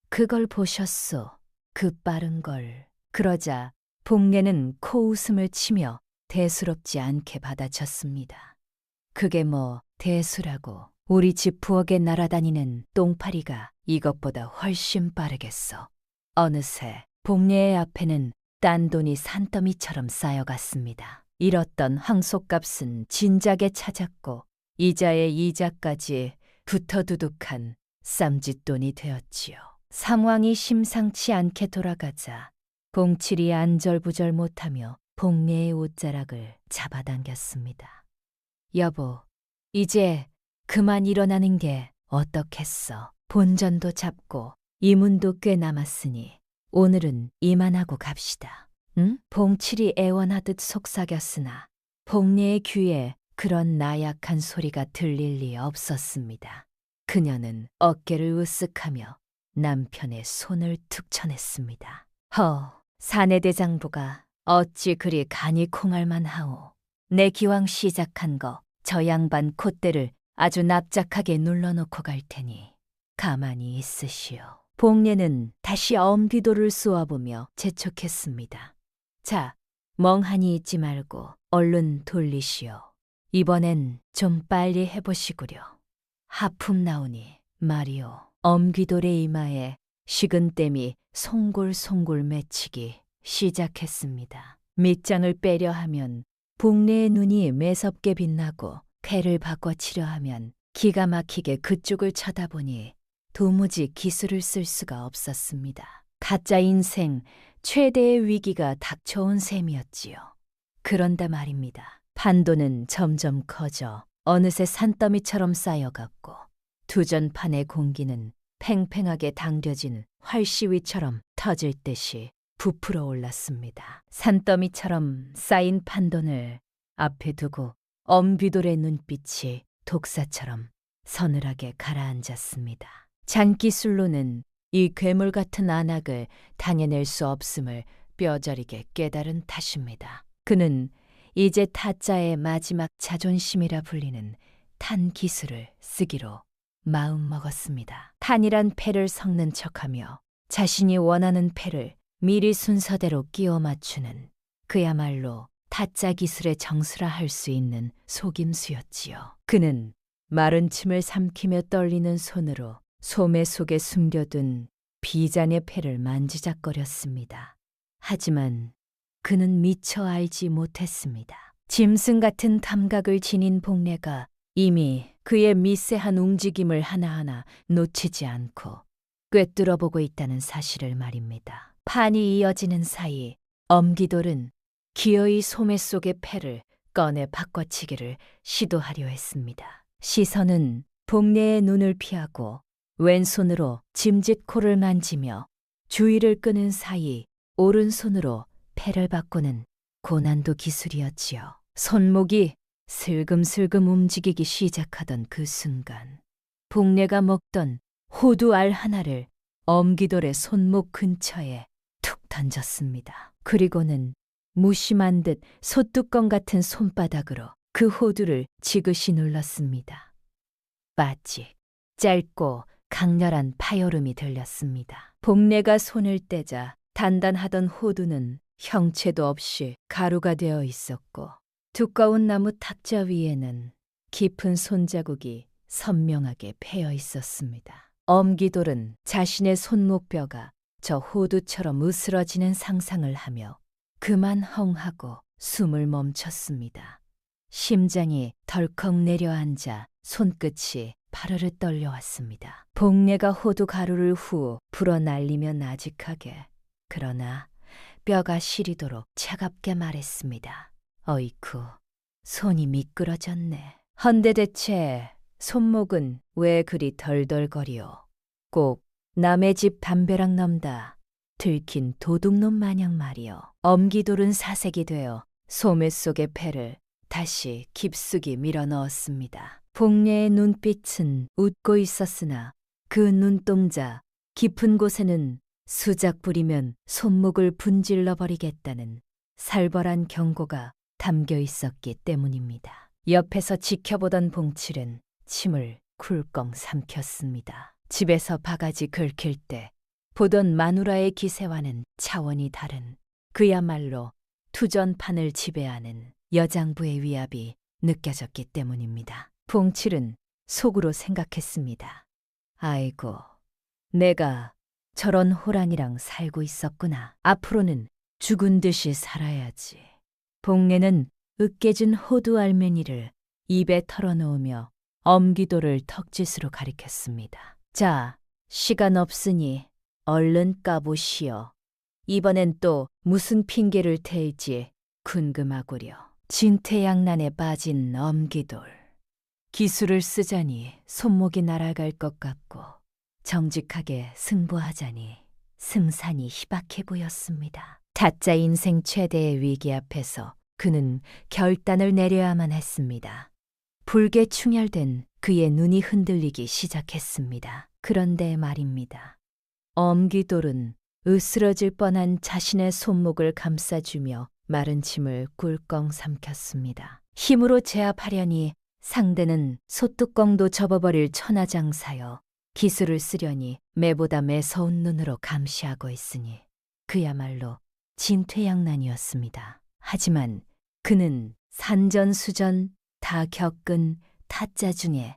그걸 보셨소. 그 빠른 걸. 그러자 복례는 코웃음을 치며 대수롭지 않게 받아쳤습니다. 그게 뭐 대수라고. 우리 집 부엌에 날아다니는 똥파리가 이것보다 훨씬 빠르겠어. 어느새 복례의 앞에는 딴 돈이 산더미처럼 쌓여갔습니다. 잃었던 황소값은 진작에 찾았고 이자에 이자까지 붙어두둑한 쌈짓돈이 되었지요. 상황이 심상치 않게 돌아가자 봉칠이 안절부절 못하며 복례의 옷자락을 잡아당겼습니다. 여보, 이제 그만 일어나는 게 어떻겠어. 본전도 잡고 이문도 꽤 남았으니 오늘은 이만하고 갑시다. 응? 봉칠이 애원하듯 속삭였으나 복례의 귀에 그런 나약한 소리가 들릴 리 없었습니다. 그녀는 어깨를 으쓱하며 남편의 손을 툭 쳐냈습니다. 사내대장부가 어찌 그리 간이 콩알만 하오. 내 기왕 시작한 거 저 양반 콧대를 아주 납작하게 눌러놓고 갈 테니 가만히 있으시오. 복례는 다시 엄기돌을 쏘아보며 재촉했습니다. 자, 멍하니 있지 말고 얼른 돌리시오. 이번엔 좀 빨리 해보시구려. 하품 나오니 말이오. 엄기돌의 이마에 식은땀이 송골송골 맺히기 시작했습니다. 밑장을 빼려 하면 복례의 눈이 매섭게 빛나고 패를 바꿔치려 하면 기가 막히게 그쪽을 쳐다보니 도무지 기술을 쓸 수가 없었습니다. 가짜 인생 최대의 위기가 닥쳐온 셈이었지요. 그런데 말입니다. 판도는 점점 커져 어느새 산더미처럼 쌓여갔고 두전판의 공기는 팽팽하게 당겨진 활시위처럼 터질 듯이 부풀어 올랐습니다. 산더미처럼 쌓인 판돈을 앞에 두고 엄귀돌의 눈빛이 독사처럼 서늘하게 가라앉았습니다. 잔기술로는 이 괴물 같은 안악을 당해낼 수 없음을 뼈저리게 깨달은 탓입니다. 그는 이제 타짜의 마지막 자존심이라 불리는 탄기술을 쓰기로 마음먹었습니다. 탄이란 패를 섞는 척하며 자신이 원하는 패를 미리 순서대로 끼워 맞추는 그야말로 타짜 기술의 정수라 할 수 있는 속임수였지요. 그는 마른 침을 삼키며 떨리는 손으로 소매 속에 숨겨둔 비잔의 패를 만지작거렸습니다. 하지만 그는 미처 알지 못했습니다. 짐승 같은 감각을 지닌 복례가 이미 그의 미세한 움직임을 하나하나 놓치지 않고 꿰뚫어보고 있다는 사실을 말입니다. 판이 이어지는 사이 엄기돌은 기어이 소매 속의 패를 꺼내 바꿔치기를 시도하려 했습니다. 시선은 복례의 눈을 피하고 왼손으로 짐짓 코를 만지며 주의를 끄는 사이 오른손으로 패를 바꾸는 고난도 기술이었지요. 손목이 슬금슬금 움직이기 시작하던 그 순간 복례가 먹던 호두 알 하나를 엄기돌의 손목 근처에 툭 던졌습니다. 그리고는 무심한 듯 솥뚜껑 같은 손바닥으로 그 호두를 지그시 눌렀습니다. 빠직 짧고 강렬한 파열음이 들렸습니다. 복례가 손을 떼자 단단하던 호두는 형체도 없이 가루가 되어 있었고 두꺼운 나무 탁자 위에는 깊은 손자국이 선명하게 패여 있었습니다. 엄기돌은 자신의 손목뼈가 저 호두처럼 으스러지는 상상을 하며 그만 헝하고 숨을 멈췄습니다. 심장이 덜컥 내려앉아 손끝이 파르르 떨려왔습니다. 복례가 호두 가루를 후 불어 날리며 나직하게 그러나 뼈가 시리도록 차갑게 말했습니다. 어이쿠, 손이 미끄러졌네. 헌데 대체 손목은 왜 그리 덜덜거리오? 꼭 남의 집 담벼락 넘다 들킨 도둑놈 마냥 말이오. 엄기돌은 사색이 되어 소매 속의 패를 다시 깊숙이 밀어 넣었습니다. 복례의 눈빛은 웃고 있었으나 그 눈동자 깊은 곳에는 수작 부리면 손목을 분질러 버리겠다는 살벌한 경고가 담겨 있었기 때문입니다. 옆에서 지켜보던 봉칠은 침을 쿨꺽 삼켰습니다. 집에서 바가지 긁힐 때 보던 마누라의 기세와는 차원이 다른 그야말로 투전판을 지배하는 여장부의 위압이 느껴졌기 때문입니다. 봉칠은 속으로 생각했습니다. 아이고, 내가 저런 호랑이랑 살고 있었구나. 앞으로는 죽은 듯이 살아야지. 복례는 으깨진 호두 알맹이를 입에 털어놓으며 엄기돌을 턱짓으로 가리켰습니다. 자, 시간 없으니 얼른 까보시오. 이번엔 또 무슨 핑계를 댈지 궁금하구려. 진퇴양난에 빠진 엄기돌. 기술을 쓰자니 손목이 날아갈 것 같고 정직하게 승부하자니 승산이 희박해 보였습니다. 타짜 인생 최대의 위기 앞에서 그는 결단을 내려야만 했습니다. 붉게 충혈된 그의 눈이 흔들리기 시작했습니다. 그런데 말입니다. 엄기돌은 으스러질 뻔한 자신의 손목을 감싸주며 마른 침을 꿀꺽 삼켰습니다. 힘으로 제압하려니 상대는 솥뚜껑도 접어버릴 천하장사여 기술을 쓰려니 매보다 매서운 눈으로 감시하고 있으니 그야말로 진퇴양난이었습니다. 하지만 그는 산전수전 다 겪은 타짜 중에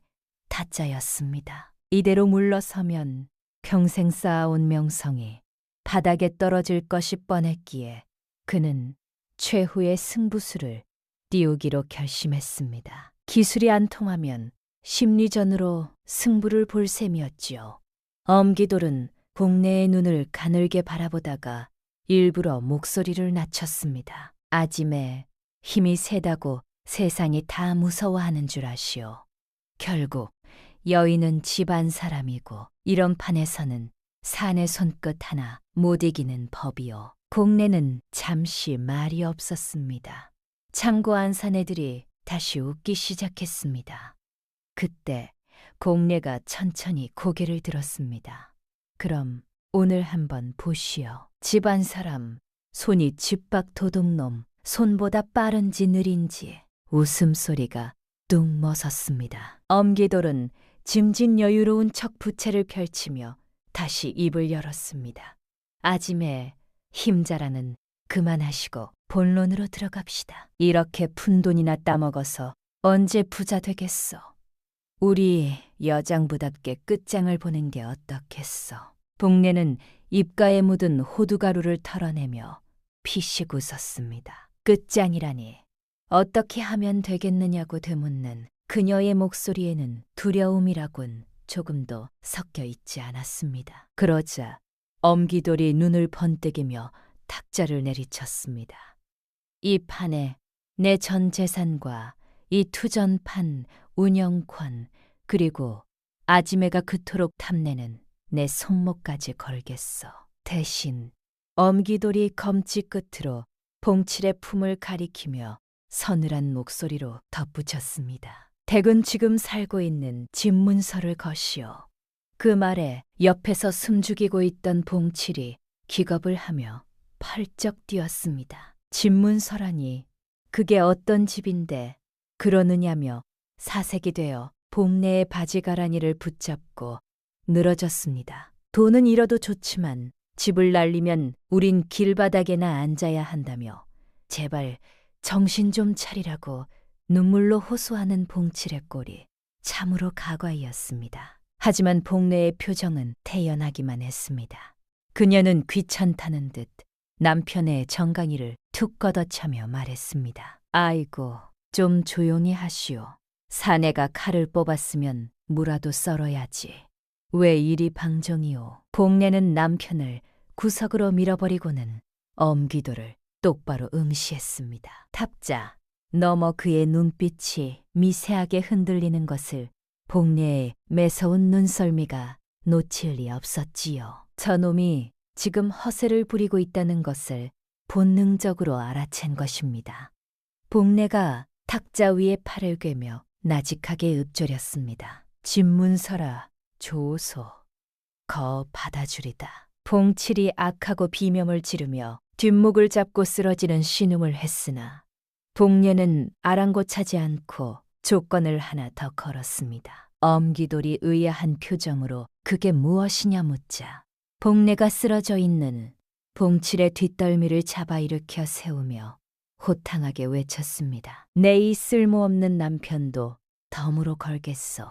타짜였습니다. 이대로 물러서면 평생 쌓아온 명성이 바닥에 떨어질 것이 뻔했기에 그는 최후의 승부수를 띄우기로 결심했습니다. 기술이 안 통하면 심리전으로 승부를 볼 셈이었지요. 엄기돌은 복례의 눈을 가늘게 바라보다가 일부러 목소리를 낮췄습니다. 아짐에 힘이 세다고 세상이 다 무서워하는 줄 아시오. 결국 여인은 집안 사람이고 이런 판에서는 산의 손끝 하나 못 이기는 법이요. 복례는 잠시 말이 없었습니다. 창고안 사내들이 다시 웃기 시작했습니다. 그때 복례가 천천히 고개를 들었습니다. 그럼 오늘 한번 보시오. 집안 사람, 손이 쥐박 도둑놈, 손보다 빠른지 느린지 웃음소리가 뚝 멎었습니다. 엄기돌은 짐짓 여유로운 척 부채를 펼치며 다시 입을 열었습니다. 아짐에 힘자랑은 그만하시고 본론으로 들어갑시다. 이렇게 푼돈이나 따먹어서 언제 부자 되겠어. 우리 여장부답게 끝장을 보는 게 어떻겠어. 복례는 입가에 묻은 호두가루를 털어내며 피식 웃었습니다. 끝장이라니 어떻게 하면 되겠느냐고 되묻는 그녀의 목소리에는 두려움이라곤 조금도 섞여 있지 않았습니다. 그러자 엄기돌이 눈을 번뜩이며 탁자를 내리쳤습니다. 이 판에 내 전 재산과 이 투전판, 운영권, 그리고 아지매가 그토록 탐내는 내 손목까지 걸겠어. 대신 엄기돌이 검지 끝으로 봉칠의 품을 가리키며 서늘한 목소리로 덧붙였습니다. 댁은 지금 살고 있는 집문서를 것이오. 그 말에 옆에서 숨죽이고 있던 봉칠이 기겁을 하며 펄쩍 뛰었습니다. 집문서라니 그게 어떤 집인데 그러느냐며 사색이 되어 복내의 바지가라니를 붙잡고 늘어졌습니다. 돈은 잃어도 좋지만 집을 날리면 우린 길바닥에나 앉아야 한다며 제발 정신 좀 차리라고 눈물로 호소하는 봉칠의 꼴이 참으로 가과이었습니다. 하지만 복내의 표정은 태연하기만 했습니다. 그녀는 귀찮다는 듯 남편의 정강이를 툭 걷어차며 말했습니다. 아이고, 좀 조용히 하시오. 사내가 칼을 뽑았으면 무라도 썰어야지. 왜 이리 방정이오. 복내는 남편을 구석으로 밀어버리고는 엄기도를 똑바로 응시했습니다. 탑자, 너머 그의 눈빛이 미세하게 흔들리는 것을 복내의 매서운 눈썰미가 놓칠 리 없었지요. 저놈이 지금 허세를 부리고 있다는 것을 본능적으로 알아챈 것입니다. 복내가 탁자 위에 팔을 괴며 나직하게 읊조렸습니다. 집문서라 조소 거 받아주리다. 봉칠이 악하고 비명을 지르며 뒷목을 잡고 쓰러지는 신음을 했으나 복녀는 아랑곳하지 않고 조건을 하나 더 걸었습니다. 엄기돌이 의아한 표정으로 그게 무엇이냐 묻자 복내가 쓰러져 있는 봉칠의 뒷덜미를 잡아 일으켜 세우며 호탕하게 외쳤습니다. 내 이 쓸모없는 남편도 덤으로 걸겠소.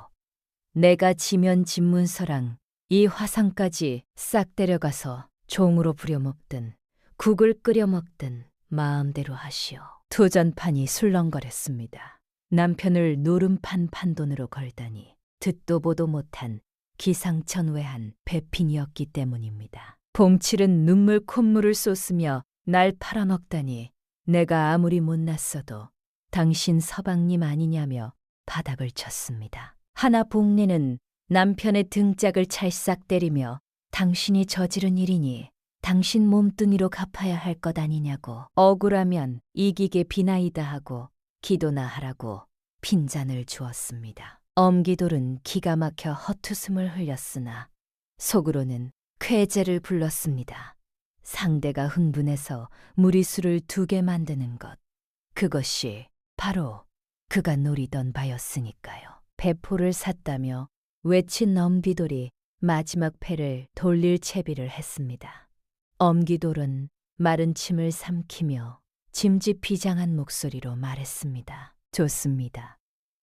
내가 지면 집문서랑 이 화상까지 싹 데려가서 종으로 부려먹든 국을 끓여 먹든 마음대로 하시오. 투전판이 술렁거렸습니다. 남편을 노름판 판돈으로 걸다니 듣도 보도 못한 기상천외한 배핀이었기 때문입니다. 봉칠은 눈물 콧물을 쏟으며 날 팔아먹다니 내가 아무리 못났어도 당신 서방님 아니냐며 바닥을 쳤습니다. 하나 복내는 남편의 등짝을 찰싹 때리며 당신이 저지른 일이니 당신 몸뚱이로 갚아야 할 것 아니냐고 억울하면 이기게 비나이다 하고 기도나 하라고 핀잔을 주었습니다. 엄기돌은 기가 막혀 헛웃음을 흘렸으나 속으로는 쾌재를 불렀습니다. 상대가 흥분해서 무리수를 2개 만드는 것, 그것이 바로 그가 노리던 바였으니까요. 배포를 샀다며 외친 엄기돌이 마지막 패를 돌릴 채비를 했습니다. 엄기돌은 마른 침을 삼키며 짐짓비장한 목소리로 말했습니다. 좋습니다.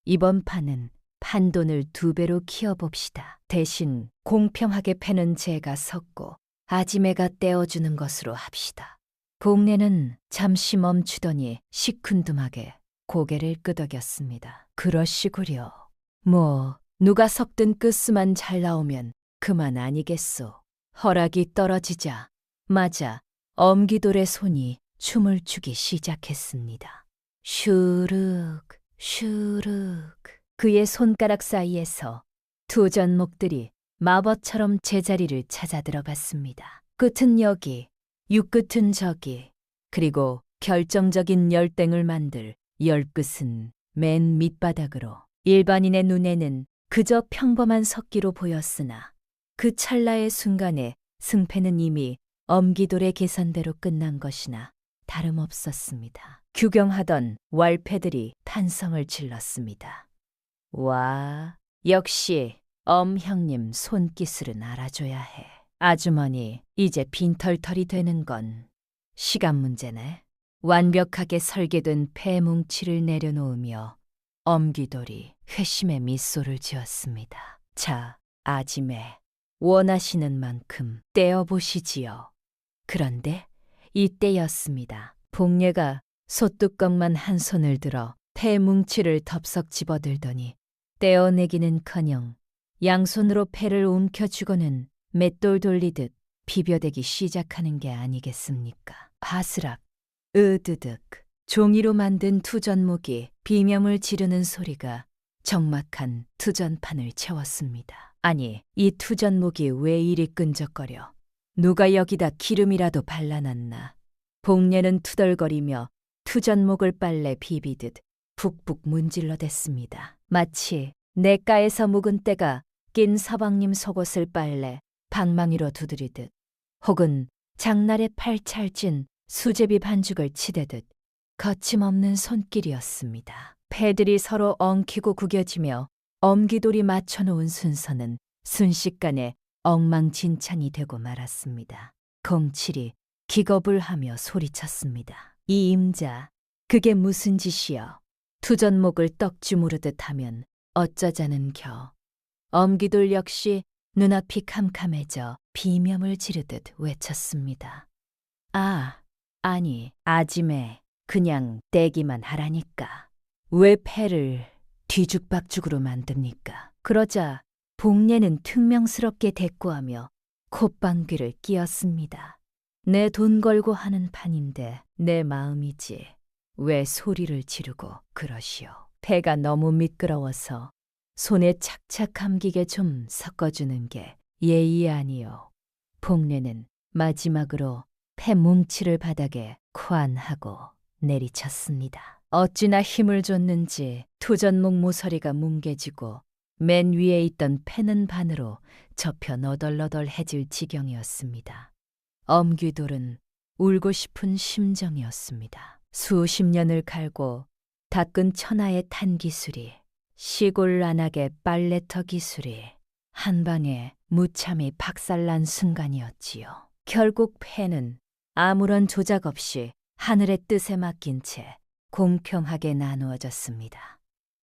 이번 판은 판돈을 2배로 키워봅시다. 대신 공평하게 패는 제가 섰고 아지매가 떼어주는 것으로 합시다. 복내는 잠시 멈추더니 시큰둥하게 고개를 끄덕였습니다. 그러시구려. 뭐 누가 섞든 끝수만 잘 나오면 그만 아니겠소. 허락이 떨어지자 맞아 엄기돌의 손이 춤을 추기 시작했습니다. 슈륵 슈륵 그의 손가락 사이에서 두 전목들이 마법처럼 제자리를 찾아 들어갔습니다. 끝은 여기, 육끝은 저기, 그리고 결정적인 열땡을 만들 열끝은 맨 밑바닥으로. 일반인의 눈에는 그저 평범한 석기로 보였으나 그 찰나의 순간에 승패는 이미 엄기돌의 계산대로 끝난 것이나 다름없었습니다. 규경하던 왈패들이 탄성을 질렀습니다. 와, 역시 엄형님 손기술은 알아줘야 해. 아주머니, 이제 빈털털이 되는 건 시간 문제네. 완벽하게 설계된 폐뭉치를 내려놓으며 엄기돌이 회심의 미소를 지었습니다. 자, 아지매, 원하시는 만큼 떼어보시지요. 그런데 이때였습니다. 복례가 솥뚜껑만 한 손을 들어 폐뭉치를 덥석 집어들더니 떼어내기는커녕 양손으로 폐를 움켜쥐고는 맷돌 돌리듯 비벼대기 시작하는 게 아니겠습니까? 바스락, 으드득, 종이로 만든 투전목이 비명을 지르는 소리가 적막한 투전판을 채웠습니다. 아니, 이 투전목이 왜 이리 끈적거려? 누가 여기다 기름이라도 발라놨나? 복례는 투덜거리며 투전목을 빨래 비비듯 북북 문질러댔습니다. 마치 냇가에서 묵은 때가 낀 서방님 속옷을 빨래 방망이로 두드리듯, 혹은 장날에 팔찰진 수제비 반죽을 치대듯 거침없는 손길이었습니다. 패들이 서로 엉키고 구겨지며 엄기돌이 맞춰놓은 순서는 순식간에 엉망진창이 되고 말았습니다. 공칠이 기겁을 하며 소리쳤습니다. 이 임자, 그게 무슨 짓이여? 투전목을 떡주무르듯 하면 어쩌자는 겨. 엄기돌 역시 눈앞이 캄캄해져 비명을 지르듯 외쳤습니다. 아니, 아지매, 그냥 떼기만 하라니까. 왜 패를 뒤죽박죽으로 만듭니까? 그러자 복례는 퉁명스럽게 대꾸하며 콧방귀를 뀌었습니다. 내 돈 걸고 하는 판인데 내 마음이지. 왜 소리를 지르고 그러시오. 패가 너무 미끄러워서 손에 착착 감기게 좀 섞어주는 게 예의 아니오. 복례는 마지막으로 패 뭉치를 바닥에 쿠안하고 내리쳤습니다. 어찌나 힘을 줬는지 투전목 모서리가 뭉개지고 맨 위에 있던 패는 반으로 접혀 너덜너덜해질 지경이었습니다. 엄귀돌은 울고 싶은 심정이었습니다. 수십 년을 갈고 닦은 천하의 탄 기술이, 시골 안악의 빨래터 기술이 한방에 무참히 박살난 순간이었지요. 결국 패는 아무런 조작 없이 하늘의 뜻에 맡긴 채 공평하게 나누어졌습니다.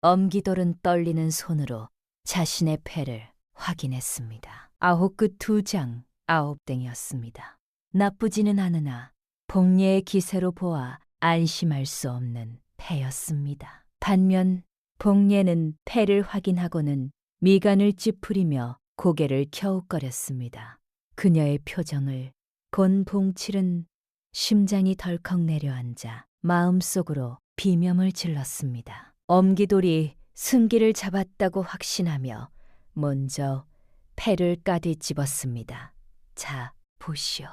엄기돌은 떨리는 손으로 자신의 패를 확인했습니다. 9끝 2장 9땡이었습니다. 나쁘지는 않으나 복례의 기세로 보아 안심할 수 없는 패였습니다. 반면 복례는 패를 확인하고는 미간을 찌푸리며 고개를 켜웃거렸습니다. 그녀의 표정을 본 봉칠은 심장이 덜컥 내려앉아 마음속으로 비명을 질렀습니다. 엄기돌이 승기를 잡았다고 확신하며 먼저 패를 까뒤집었습니다. 자, 보시오.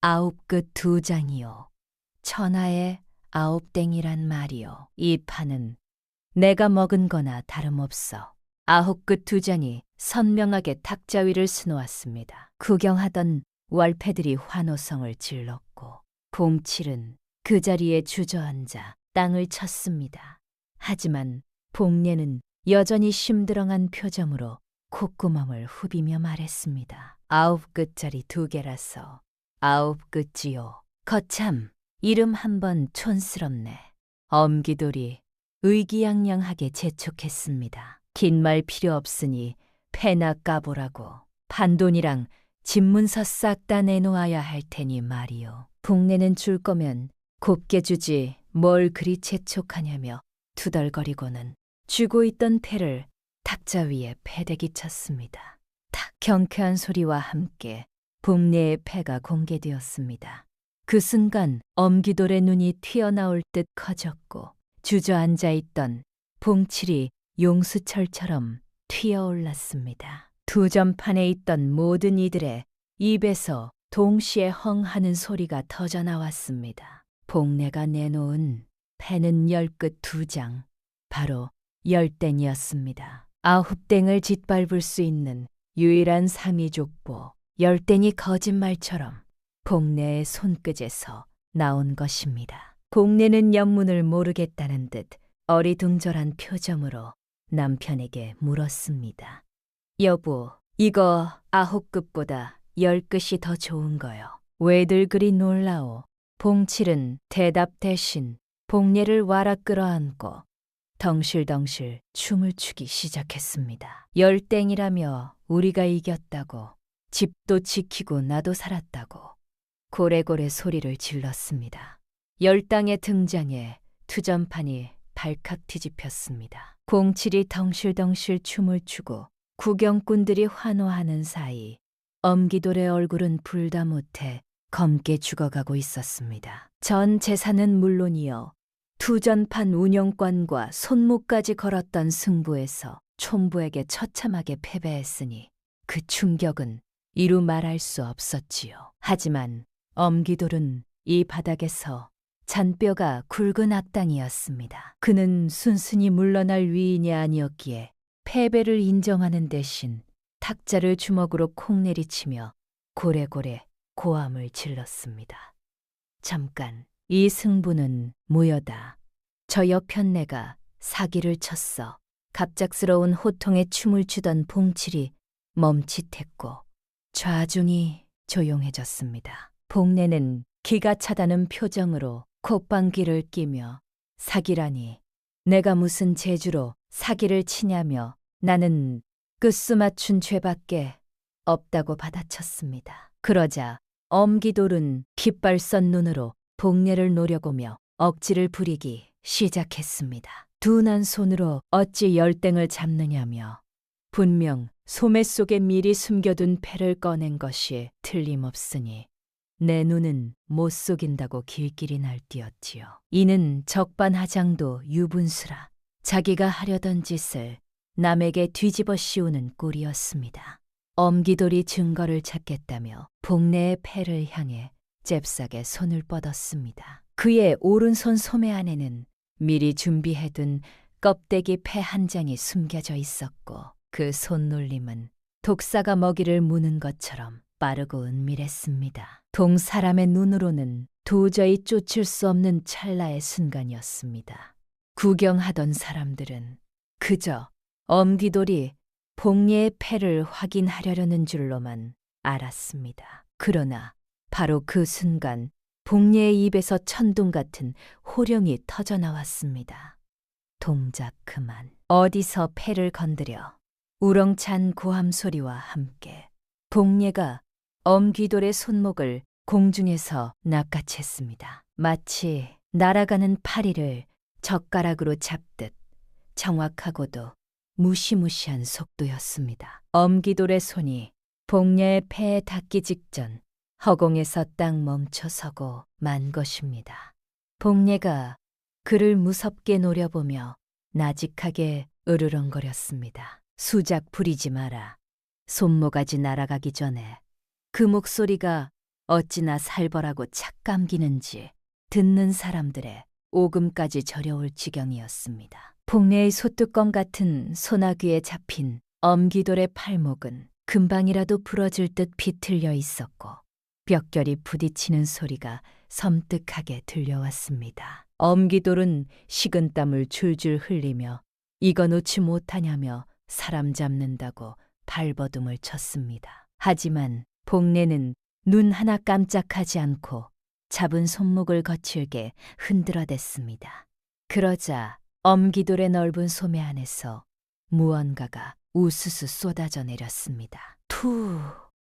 9끝 2장이요. 천하의 9땡이란 말이요. 이 판은 내가 먹은 거나 다름없어. 9끝 2장이 선명하게 탁자 위를 수놓았습니다. 구경하던 월패들이 환호성을 질렀고 봉칠은 그 자리에 주저앉아 땅을 쳤습니다. 하지만 복례는 여전히 심드렁한 표정으로 콧구멍을 후비며 말했습니다. 9끝짜리 2개라서 9끝지요. 거참, 이름 한번 촌스럽네. 엄기돌이 의기양양하게 재촉했습니다. 긴 말 필요 없으니 패나 까보라고. 판돈이랑 집문서 싹 다 내놓아야 할 테니 말이요. 복례는 줄 거면 곱게 주지 뭘 그리 재촉하냐며 투덜거리고는 쥐고 있던 패를 탁자 위에 패대기 쳤습니다. 탁 경쾌한 소리와 함께 복례의 패가 공개되었습니다. 그 순간 엄기돌의 눈이 튀어나올 듯 커졌고 주저앉아 있던 봉칠이 용수철처럼 튀어올랐습니다. 투전판에 있던 모든 이들의 입에서 동시에 헝하는 소리가 터져나왔습니다. 복례가 내놓은 패는 10끝 2장, 바로 10땡이었습니다. 9땡을 짓밟을 수 있는 유일한 상위족보, 10땡이 거짓말처럼 복례의 손끝에서 나온 것입니다. 복례는 연문을 모르겠다는 듯 어리둥절한 표정으로 남편에게 물었습니다. 여보, 이거 9끝보다 10끝이 더 좋은 거요. 왜들 그리 놀라오? 봉칠은 대답 대신 복례를 와락 끌어안고 덩실덩실 춤을 추기 시작했습니다. 10땡이라며 우리가 이겼다고, 집도 지키고 나도 살았다고 고래고래 소리를 질렀습니다. 10당의 등장에 투전판이 발칵 뒤집혔습니다. 공칠이 덩실덩실 춤을 추고 구경꾼들이 환호하는 사이 엄기돌의 얼굴은 불다 못해 검게 죽어가고 있었습니다. 전 재산은 물론이요, 투전판 운영권과 손목까지 걸었던 승부에서 촌부에게 처참하게 패배했으니 그 충격은 이루 말할 수 없었지요. 하지만 엄기돌은 이 바닥에서 잔뼈가 굵은 악당이었습니다. 그는 순순히 물러날 위인이 아니었기에 패배를 인정하는 대신 탁자를 주먹으로 콩 내리치며 고래고래 고함을 질렀습니다. 잠깐, 이 승부는 무효다. 저 여편네가 사기를 쳤어. 갑작스러운 호통에 춤을 추던 봉칠이 멈칫했고 좌중이 조용해졌습니다. 복내는 기가 차다는 표정으로 콧방귀를 끼며 사기라니 내가 무슨 재주로 사기를 치냐며 나는 끝수맞춘 죄밖에 없다고 받아쳤습니다. 그러자 엄기돌은 핏발선 눈으로 복례를 노려보며 억지를 부리기 시작했습니다. 둔한 손으로 어찌 열땡을 잡느냐며 분명 소매 속에 미리 숨겨둔 패를 꺼낸 것이 틀림없으니 내 눈은 못 속인다고 길길이 날뛰었지요. 이는 적반하장도 유분수라 자기가 하려던 짓을 남에게 뒤집어 씌우는 꼴이었습니다. 엄기돌이 증거를 찾겠다며 복례의 패를 향해 잽싸게 손을 뻗었습니다. 그의 오른손 소매 안에는 미리 준비해둔 껍데기 패 한 장이 숨겨져 있었고 그 손놀림은 독사가 먹이를 무는 것처럼 빠르고 은밀했습니다. 동사람의 눈으로는 도저히 쫓을 수 없는 찰나의 순간이었습니다. 구경하던 사람들은 그저 엄기돌이 복례의 패를 확인하려는 줄로만 알았습니다. 그러나 바로 그 순간 복례의 입에서 천둥 같은 호령이 터져나왔습니다. 동작 그만. 어디서 패를 건드려. 우렁찬 고함 소리와 함께 복례가 엄기돌의 손목을 공중에서 낚아챘습니다. 마치 날아가는 파리를 젓가락으로 잡듯 정확하고도 무시무시한 속도였습니다. 엄기돌의 손이 복례의 폐에 닿기 직전 허공에서 딱 멈춰서고 만 것입니다. 복례가 그를 무섭게 노려보며 나직하게 으르렁거렸습니다. 수작 부리지 마라. 손모가지 날아가기 전에 그 목소리가 어찌나 살벌하고 착감기는지 듣는 사람들의 오금까지 저려올 지경이었습니다. 복례의 소뚜껑 같은 소나귀에 잡힌 엄기돌의 팔목은 금방이라도 부러질 듯 비틀려 있었고 뼈결이 부딪히는 소리가 섬뜩하게 들려왔습니다. 엄기돌은 식은땀을 줄줄 흘리며 이거 놓지 못하냐며 사람 잡는다고 발버둥을 쳤습니다. 하지만 복례는 눈 하나 깜짝하지 않고 잡은 손목을 거칠게 흔들어댔습니다. 그러자 엄기돌의 넓은 소매 안에서 무언가가 우수수 쏟아져 내렸습니다.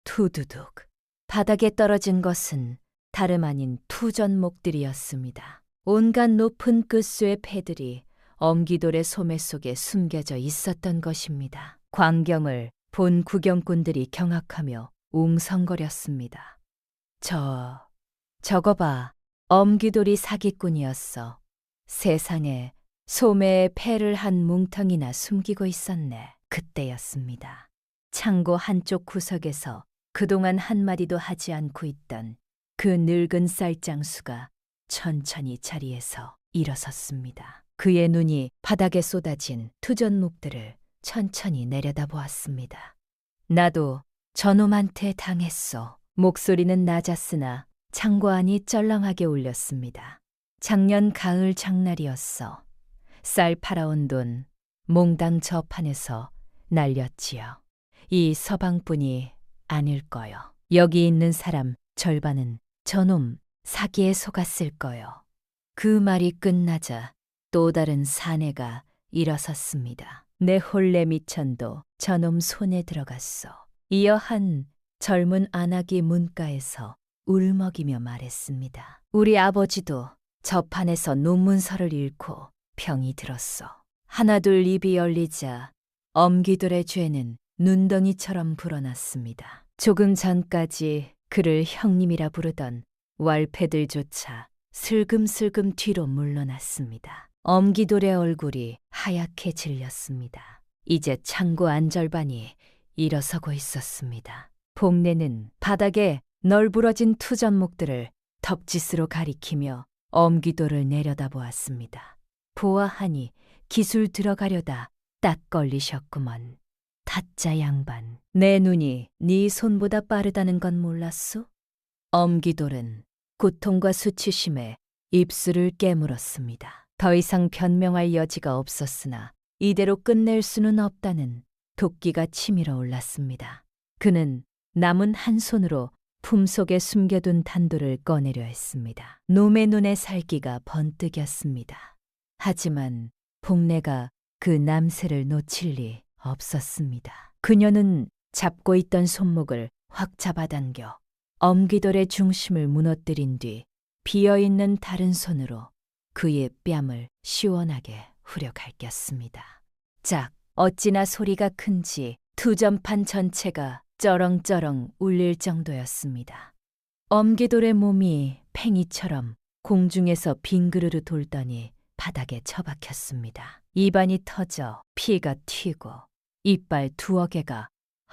투두둑. 바닥에 떨어진 것은 다름 아닌 투전목들이었습니다. 온갖 높은 끝수의 패들이 엄기돌의 소매 속에 숨겨져 있었던 것입니다. 광경을 본 구경꾼들이 경악하며 웅성거렸습니다. 저거 봐. 엄기돌이 사기꾼이었어. 세상에 소매에 패를 한 뭉텅이나 숨기고 있었네. 그때였습니다. 창고 한쪽 구석에서 그동안 한마디도 하지 않고 있던 그 늙은 쌀장수가 천천히 자리에서 일어섰습니다. 그의 눈이 바닥에 쏟아진 투전목들을 천천히 내려다보았습니다. 나도 저놈한테 당했어. 목소리는 낮았으나 창고 안이 쩔렁하게 울렸습니다. 작년 가을 장날이었어. 쌀 팔아온 돈 몽당 저판에서 날렸지요. 이 서방뿐이 아닐 거요. 여기 있는 사람 절반은 저놈 사기에 속았을 거요. 그 말이 끝나자 또 다른 사내가 일어섰습니다. 내 홀레 미천도 저놈 손에 들어갔어. 이어 한 젊은 아나기 문가에서 울먹이며 말했습니다. 우리 아버지도 저판에서 논문서를 읽고 병이 들었어. 하나둘 입이 열리자 엄기돌의 죄는 눈덩이처럼 불어났습니다. 조금 전까지 그를 형님이라 부르던 왈패들조차 슬금슬금 뒤로 물러났습니다. 엄기돌의 얼굴이 하얗게 질렸습니다. 이제 창고 안절반이 일어서고 있었습니다. 복내는 바닥에 널브러진 투전목들을 덕짓으로 가리키며 엄기돌을 내려다보았습니다. 보아하니 기술 들어가려다 딱 걸리셨구먼. 타짜 양반, 내 눈이 네 손보다 빠르다는 건 몰랐소? 엄기돌은 고통과 수치심에 입술을 깨물었습니다. 더 이상 변명할 여지가 없었으나 이대로 끝낼 수는 없다는 도끼가 치밀어 올랐습니다. 그는 남은 한 손으로 품속에 숨겨둔 단도를 꺼내려 했습니다. 놈의 눈에 살기가 번뜩였습니다. 하지만 복내가 그 남새를 놓칠 리 없었습니다. 그녀는 잡고 있던 손목을 확 잡아당겨 엄기돌의 중심을 무너뜨린 뒤 비어있는 다른 손으로 그의 뺨을 시원하게 후려갈겼습니다. 짝! 어찌나 소리가 큰지 투전판 전체가 쩌렁쩌렁 울릴 정도였습니다. 엄기돌의 몸이 팽이처럼 공중에서 빙그르르 돌더니 바닥에 처박혔습니다. 입안이 터져 피가 튀고 이빨 두어 개가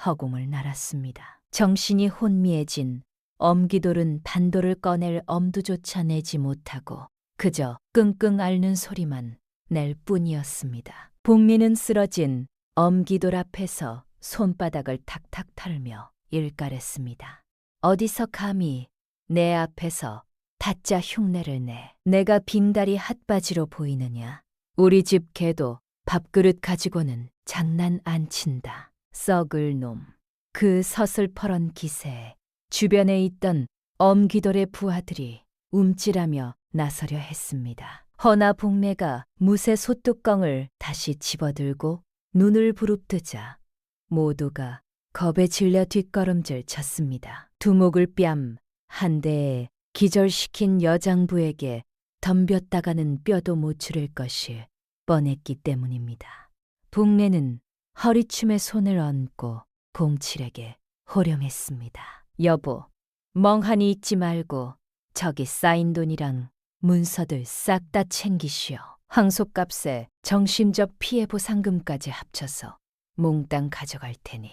허공을 날았습니다. 정신이 혼미해진 엄기돌은 단도를 꺼낼 엄두조차 내지 못하고 그저 끙끙 앓는 소리만 낼 뿐이었습니다. 복리는 쓰러진 엄기돌 앞에서 손바닥을 탁탁 털며 일깔했습니다. 어디서 감히 내 앞에서 타짜 흉내를 내. 내가 빙다리 핫바지로 보이느냐. 우리 집 개도 밥그릇 가지고는 장난 안 친다. 썩을 놈. 그 서슬퍼런 기세에 주변에 있던 엄기돌의 부하들이 움찔하며 나서려 했습니다. 허나 복내가 무쇠 솥뚜껑을 다시 집어들고 눈을 부릅뜨자 모두가 겁에 질려 뒷걸음질 쳤습니다. 두목을 뺨 한 대에 기절시킨 여장부에게 덤볐다가는 뼈도 못 추릴 것이 뻔했기 때문입니다. 복내는 허리춤에 손을 얹고 공칠에게 호령했습니다. 여보, 멍하니 있지 말고 저기 쌓인 돈이랑 문서들 싹 다 챙기시오. 황소값에 정신적 피해 보상금까지 합쳐서 몽땅 가져갈 테니.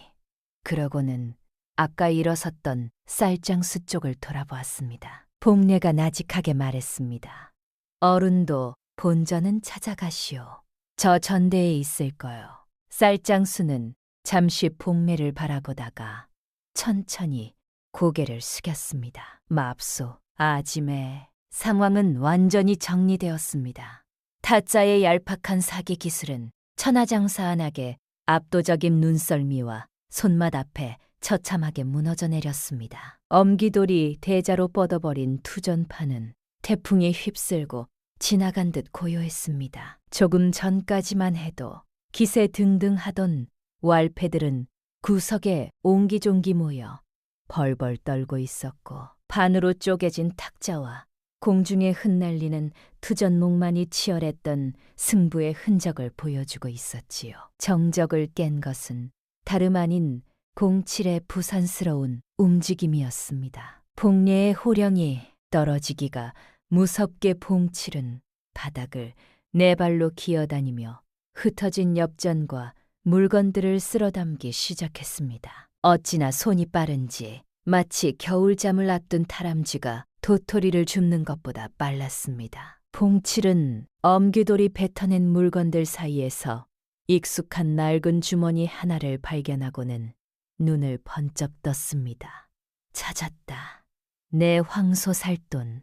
그러고는 아까 일어섰던 쌀장수 쪽을 돌아보았습니다. 복례가 나직하게 말했습니다. 어른도 본전은 찾아가시오. 저 전대에 있을 거요. 쌀장수는 잠시 복례를 바라보다가 천천히 고개를 숙였습니다. 맙소, 아지매. 상황은 완전히 정리되었습니다. 타짜의 얄팍한 사기 기술은 천하장사한하게 압도적인 눈썰미와 손맛 앞에 처참하게 무너져 내렸습니다. 엄기돌이 대자로 뻗어버린 투전판은 태풍에 휩쓸고 지나간 듯 고요했습니다. 조금 전까지만 해도 기세 등등하던 왈패들은 구석에 옹기종기 모여 벌벌 떨고 있었고 반으로 쪼개진 탁자와 공중에 흩날리는 투전목만이 치열했던 승부의 흔적을 보여주고 있었지요. 정적을 깬 것은 다름 아닌 공칠의 부산스러운 움직임이었습니다. 복례의 호령이 떨어지기가 무섭게 봉칠은 바닥을 네 발로 기어다니며 흩어진 엽전과 물건들을 쓸어담기 시작했습니다. 어찌나 손이 빠른지 마치 겨울잠을 앞둔 다람쥐가 도토리를 줍는 것보다 빨랐습니다. 봉칠은 엄기돌이 뱉어낸 물건들 사이에서 익숙한 낡은 주머니 하나를 발견하고는 눈을 번쩍 떴습니다. 찾았다. 내 황소 살돈.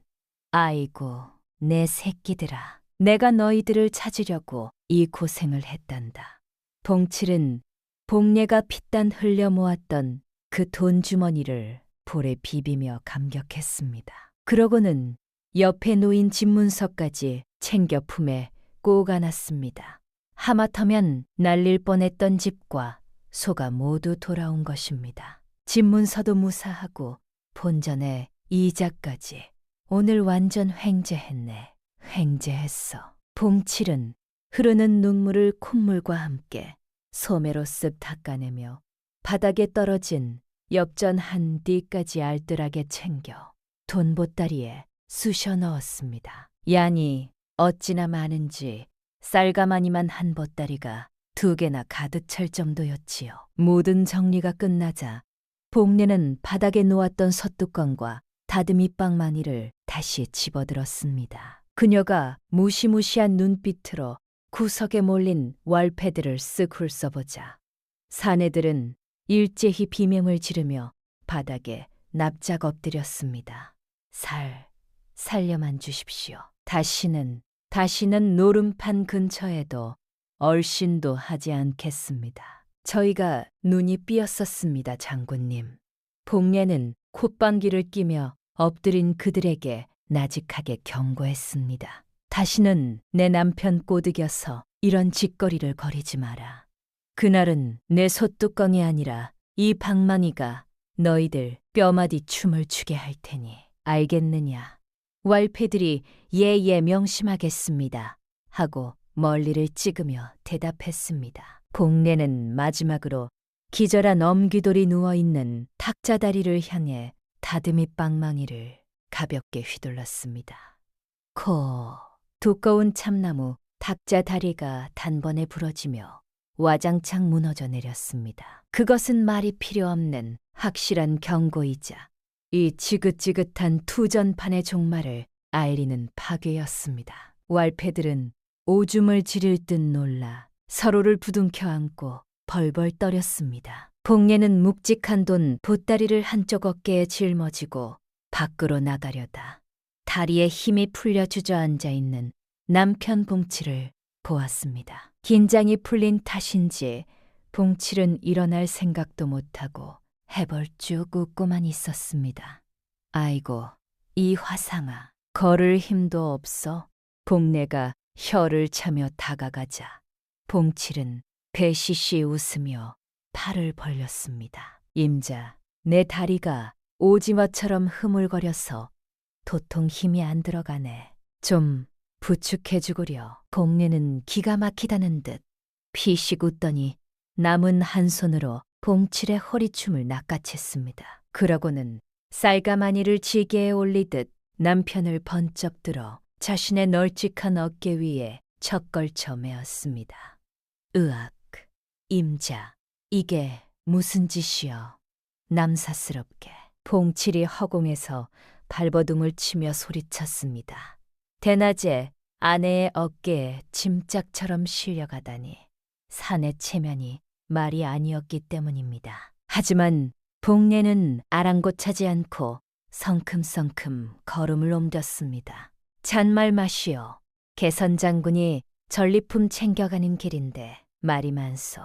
아이고, 내 새끼들아. 내가 너희들을 찾으려고 이 고생을 했단다. 봉칠은 복례가 핏단 흘려 모았던 그 돈 주머니를 볼에 비비며 감격했습니다. 그러고는 옆에 놓인 집문서까지 챙겨 품에 꼭 안았습니다. 하마터면 날릴 뻔했던 집과 소가 모두 돌아온 것입니다. 집문서도 무사하고 본전에 이자까지. 오늘 완전 횡재했네. 횡재했어. 봉칠은 흐르는 눈물을 콧물과 함께 소매로 쓱 닦아내며 바닥에 떨어진 엽전 한 띠까지 알뜰하게 챙겨 돈 보따리에 쑤셔 넣었습니다. 양이 어찌나 많은지 쌀가마니만 한 보따리가 2개나 가득 찰 정도였지요. 모든 정리가 끝나자 복례는 바닥에 놓았던 솥뚜껑과 다듬이 빵망이를 다시 집어들었습니다. 그녀가 무시무시한 눈빛으로 구석에 몰린 월패들을 쓱 훑어보자 사내들은 일제히 비명을 지르며 바닥에 납작 엎드렸습니다. 살려만 주십시오. 다시는 노름판 근처에도 얼씬도 하지 않겠습니다. 저희가 눈이 삐었었습니다, 장군님. 복례는 콧방귀를 끼며 엎드린 그들에게 나직하게 경고했습니다. 다시는 내 남편 꼬드겨서 이런 짓거리를 벌이지 마라. 그날은 내 솥뚜껑이 아니라 이 방망이가 너희들 뼈마디 춤을 추게 할 테니 알겠느냐. 왈패들이 예예 명심하겠습니다 하고 멀리를 찍으며 대답했습니다. 복례는 마지막으로 기절한 엄귀돌이 누워있는 탁자다리를 향해 다듬이 빵망이를 가볍게 휘둘렀습니다. 두꺼운 참나무 탁자다리가 단번에 부러지며 와장창 무너져 내렸습니다. 그것은 말이 필요 없는 확실한 경고이자 이 지긋지긋한 투전판의 종말을 알리는 파괴였습니다. 왈패들은 오줌을 지릴 듯 놀라 서로를 부둥켜 안고 벌벌 떨였습니다. 복례는 묵직한 돈 보따리를 한쪽 어깨에 짊어지고 밖으로 나가려다 다리에 힘이 풀려 주저앉아 있는 남편 봉치를 보았습니다. 긴장이 풀린 탓인지 봉칠은 일어날 생각도 못하고 해벌쭉 웃고만 있었습니다. 아이고, 이 화상아, 걸을 힘도 없어. 복례가 혀를 차며 다가가자 봉칠은 배시시 웃으며 팔을 벌렸습니다. 임자, 내 다리가 오징어처럼 흐물거려서 도통 힘이 안 들어가네. 좀 부축해 주구려. 복례는 기가 막히다는 듯 피식 웃더니 남은 한 손으로 봉칠의 허리춤을 낚아챘습니다. 그러고는 쌀가마니를 지게에 올리듯 남편을 번쩍 들어 자신의 널찍한 어깨 위에 척걸쳐 메었습니다. 으악, 임자, 이게 무슨 짓이여. 남사스럽게. 봉칠이 허공에서 발버둥을 치며 소리쳤습니다. 대낮에 아내의 어깨에 짐짝처럼 실려가다니 사내 체면이 말이 아니었기 때문입니다. 하지만 복례는 아랑곳하지 않고 성큼성큼 걸음을 옮겼습니다. 잔말 마시오. 개선장군이 전리품 챙겨가는 길인데 말이 많소.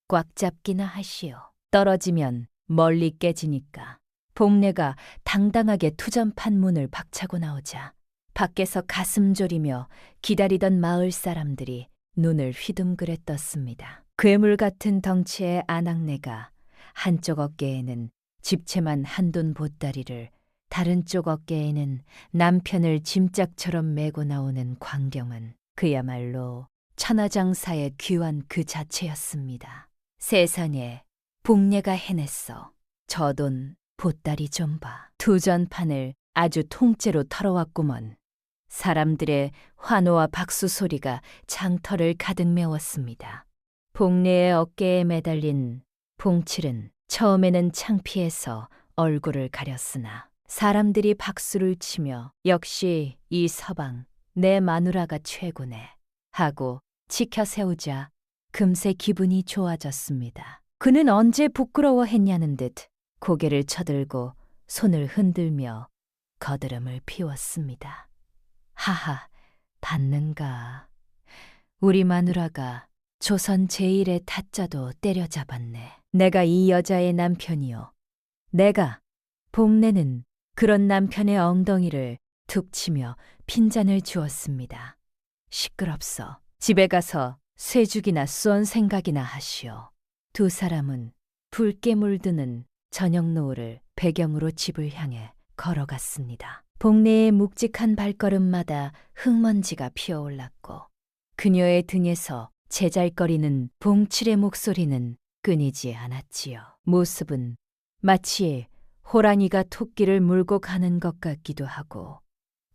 꽉 잡기나 하시오. 떨어지면 멀리 깨지니까. 복례가 당당하게 투전판 문을 박차고 나오자 밖에서 가슴 졸이며 기다리던 마을 사람들이 눈을 휘둥그레 떴습니다. 괴물 같은 덩치의 아낙네가 한쪽 어깨에는 집채만 한돈 보따리를 다른 쪽 어깨에는 남편을 짐짝처럼 메고 나오는 광경은 그야말로 천하장사의 귀환 그 자체였습니다. 세상에 복례가 해냈어. 저 돈 보따리 좀 봐. 투전판을 아주 통째로 털어왔구먼. 사람들의 환호와 박수 소리가 장터를 가득 메웠습니다. 복례의 어깨에 매달린 봉칠은 처음에는 창피해서 얼굴을 가렸으나 사람들이 박수를 치며 역시 이 서방 내 마누라가 최고네 하고 치켜 세우자 금세 기분이 좋아졌습니다. 그는 언제 부끄러워했냐는 듯 고개를 쳐들고 손을 흔들며 거드름을 피웠습니다. 하하, 봤는가. 우리 마누라가 조선 제1의 타짜도 때려잡았네. 내가 이 여자의 남편이요. 내가. 복례는 그런 남편의 엉덩이를 툭 치며 핀잔을 주었습니다. 시끄럽소. 집에 가서 쇠죽이나 쏜 생각이나 하시오. 두 사람은 붉게 물드는 저녁 노을을 배경으로 집을 향해 걸어갔습니다. 복례의 묵직한 발걸음마다 흙먼지가 피어올랐고 그녀의 등에서 제잘거리는 봉칠의 목소리는 끊이지 않았지요. 모습은 마치 호랑이가 토끼를 물고 가는 것 같기도 하고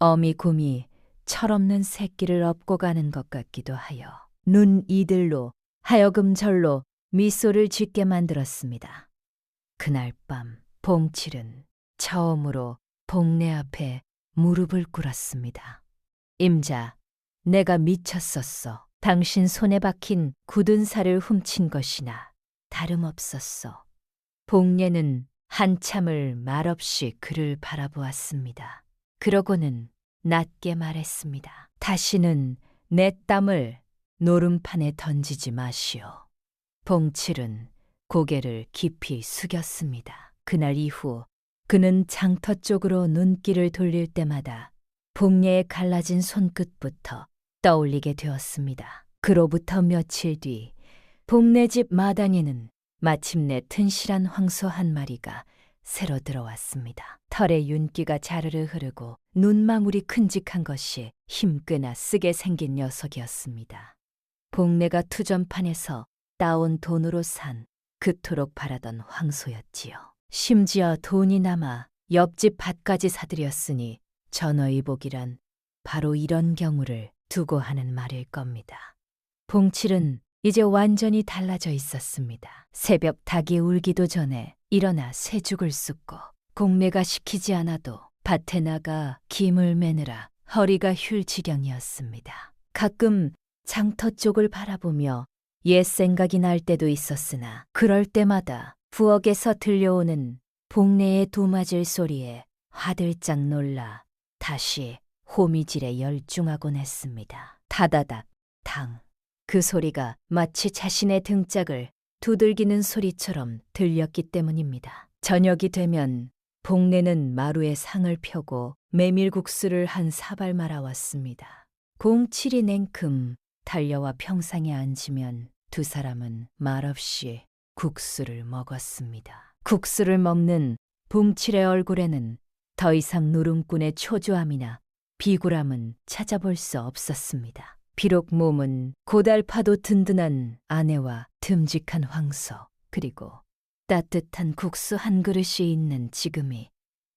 어미 곰이 철없는 새끼를 업고 가는 것 같기도 하여 눈 이들로 하여금 절로 미소를 짓게 만들었습니다. 그날 밤 봉칠은 처음으로 복내 앞에 무릎을 꿇었습니다. 임자, 내가 미쳤었어. 당신 손에 박힌 굳은 살을 훔친 것이나 다름없었어. 복례는 한참을 말없이 그를 바라보았습니다. 그러고는 낮게 말했습니다. 다시는 내 땀을 노름판에 던지지 마시오. 봉칠은 고개를 깊이 숙였습니다. 그날 이후 그는 장터 쪽으로 눈길을 돌릴 때마다 복례에 갈라진 손끝부터 떠올리게 되었습니다. 그로부터 며칠 뒤 복례집 마당에는 마침내 튼실한 황소 한 마리가 새로 들어왔습니다. 털에 윤기가 자르르 흐르고 눈망울이 큼직한 것이 힘꽤나 쓰게 생긴 녀석이었습니다. 복례가 투전판에서 따온 돈으로 산 그토록 바라던 황소였지요. 심지어 돈이 남아 옆집 밭까지 사들였으니 전어의복이란 바로 이런 경우를 두고 하는 말일 겁니다. 봉칠은 이제 완전히 달라져 있었습니다. 새벽 닭이 울기도 전에 일어나 쇠죽을 쑥고 공매가 시키지 않아도 밭에 나가 김을 매느라 허리가 휠 지경이었습니다. 가끔 장터 쪽을 바라보며 옛 생각이 날 때도 있었으나 그럴 때마다 부엌에서 들려오는 복례의 도맞을 소리에 화들짝 놀라 다시 호미질에 열중하곤 했습니다. 다다닥 당. 그 소리가 마치 자신의 등짝을 두들기는 소리처럼 들렸기 때문입니다. 저녁이 되면 복례는 마루에 상을 펴고 메밀국수를 한 사발 말아왔습니다. 07이 냉큼 달려와 평상에 앉으면 두 사람은 말없이 국수를 먹었습니다. 국수를 먹는 봉칠의 얼굴에는 더 이상 누름꾼의 초조함이나 비굴함은 찾아볼 수 없었습니다. 비록 몸은 고달파도 든든한 아내와 듬직한 황소, 그리고 따뜻한 국수 한 그릇이 있는 지금이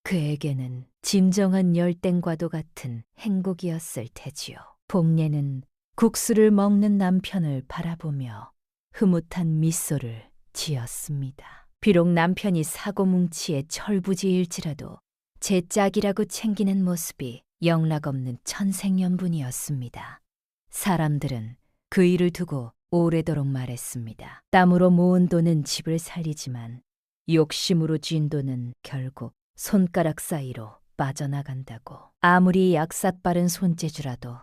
그에게는 진정한 열땡과도 같은 행복이었을 테지요. 복례는 국수를 먹는 남편을 바라보며 흐뭇한 미소를 지었습니다. 비록 남편이 사고뭉치에 철부지일지라도 제 짝이라고 챙기는 모습이 영락없는 천생연분이었습니다. 사람들은 그 일을 두고 오래도록 말했습니다. 땀으로 모은 돈은 집을 살리지만 욕심으로 쥔 돈은 결국 손가락 사이로 빠져나간다고. 아무리 약삿바른 손재주라도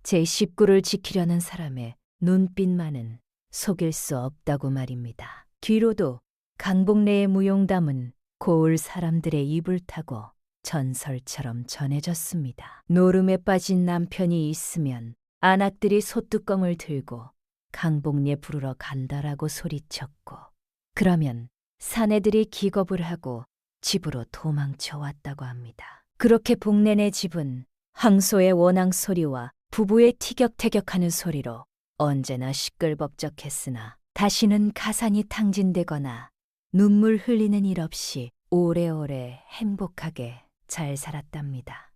제 식구를 지키려는 사람의 눈빛만은 속일 수 없다고 말입니다. 뒤로도 강복래의 무용담은 고을 사람들의 입을 타고 전설처럼 전해졌습니다. 노름에 빠진 남편이 있으면 안악들이 솥뚜껑을 들고 강복례 부르러 간다라고 소리쳤고, 그러면 사내들이 기겁을 하고 집으로 도망쳐 왔다고 합니다. 그렇게 복례네 집은 황소의 원앙 소리와 부부의 티격태격하는 소리로 언제나 시끌벅적했으나 다시는 가산이 탕진되거나 눈물 흘리는 일 없이 오래오래 행복하게 잘 살았답니다.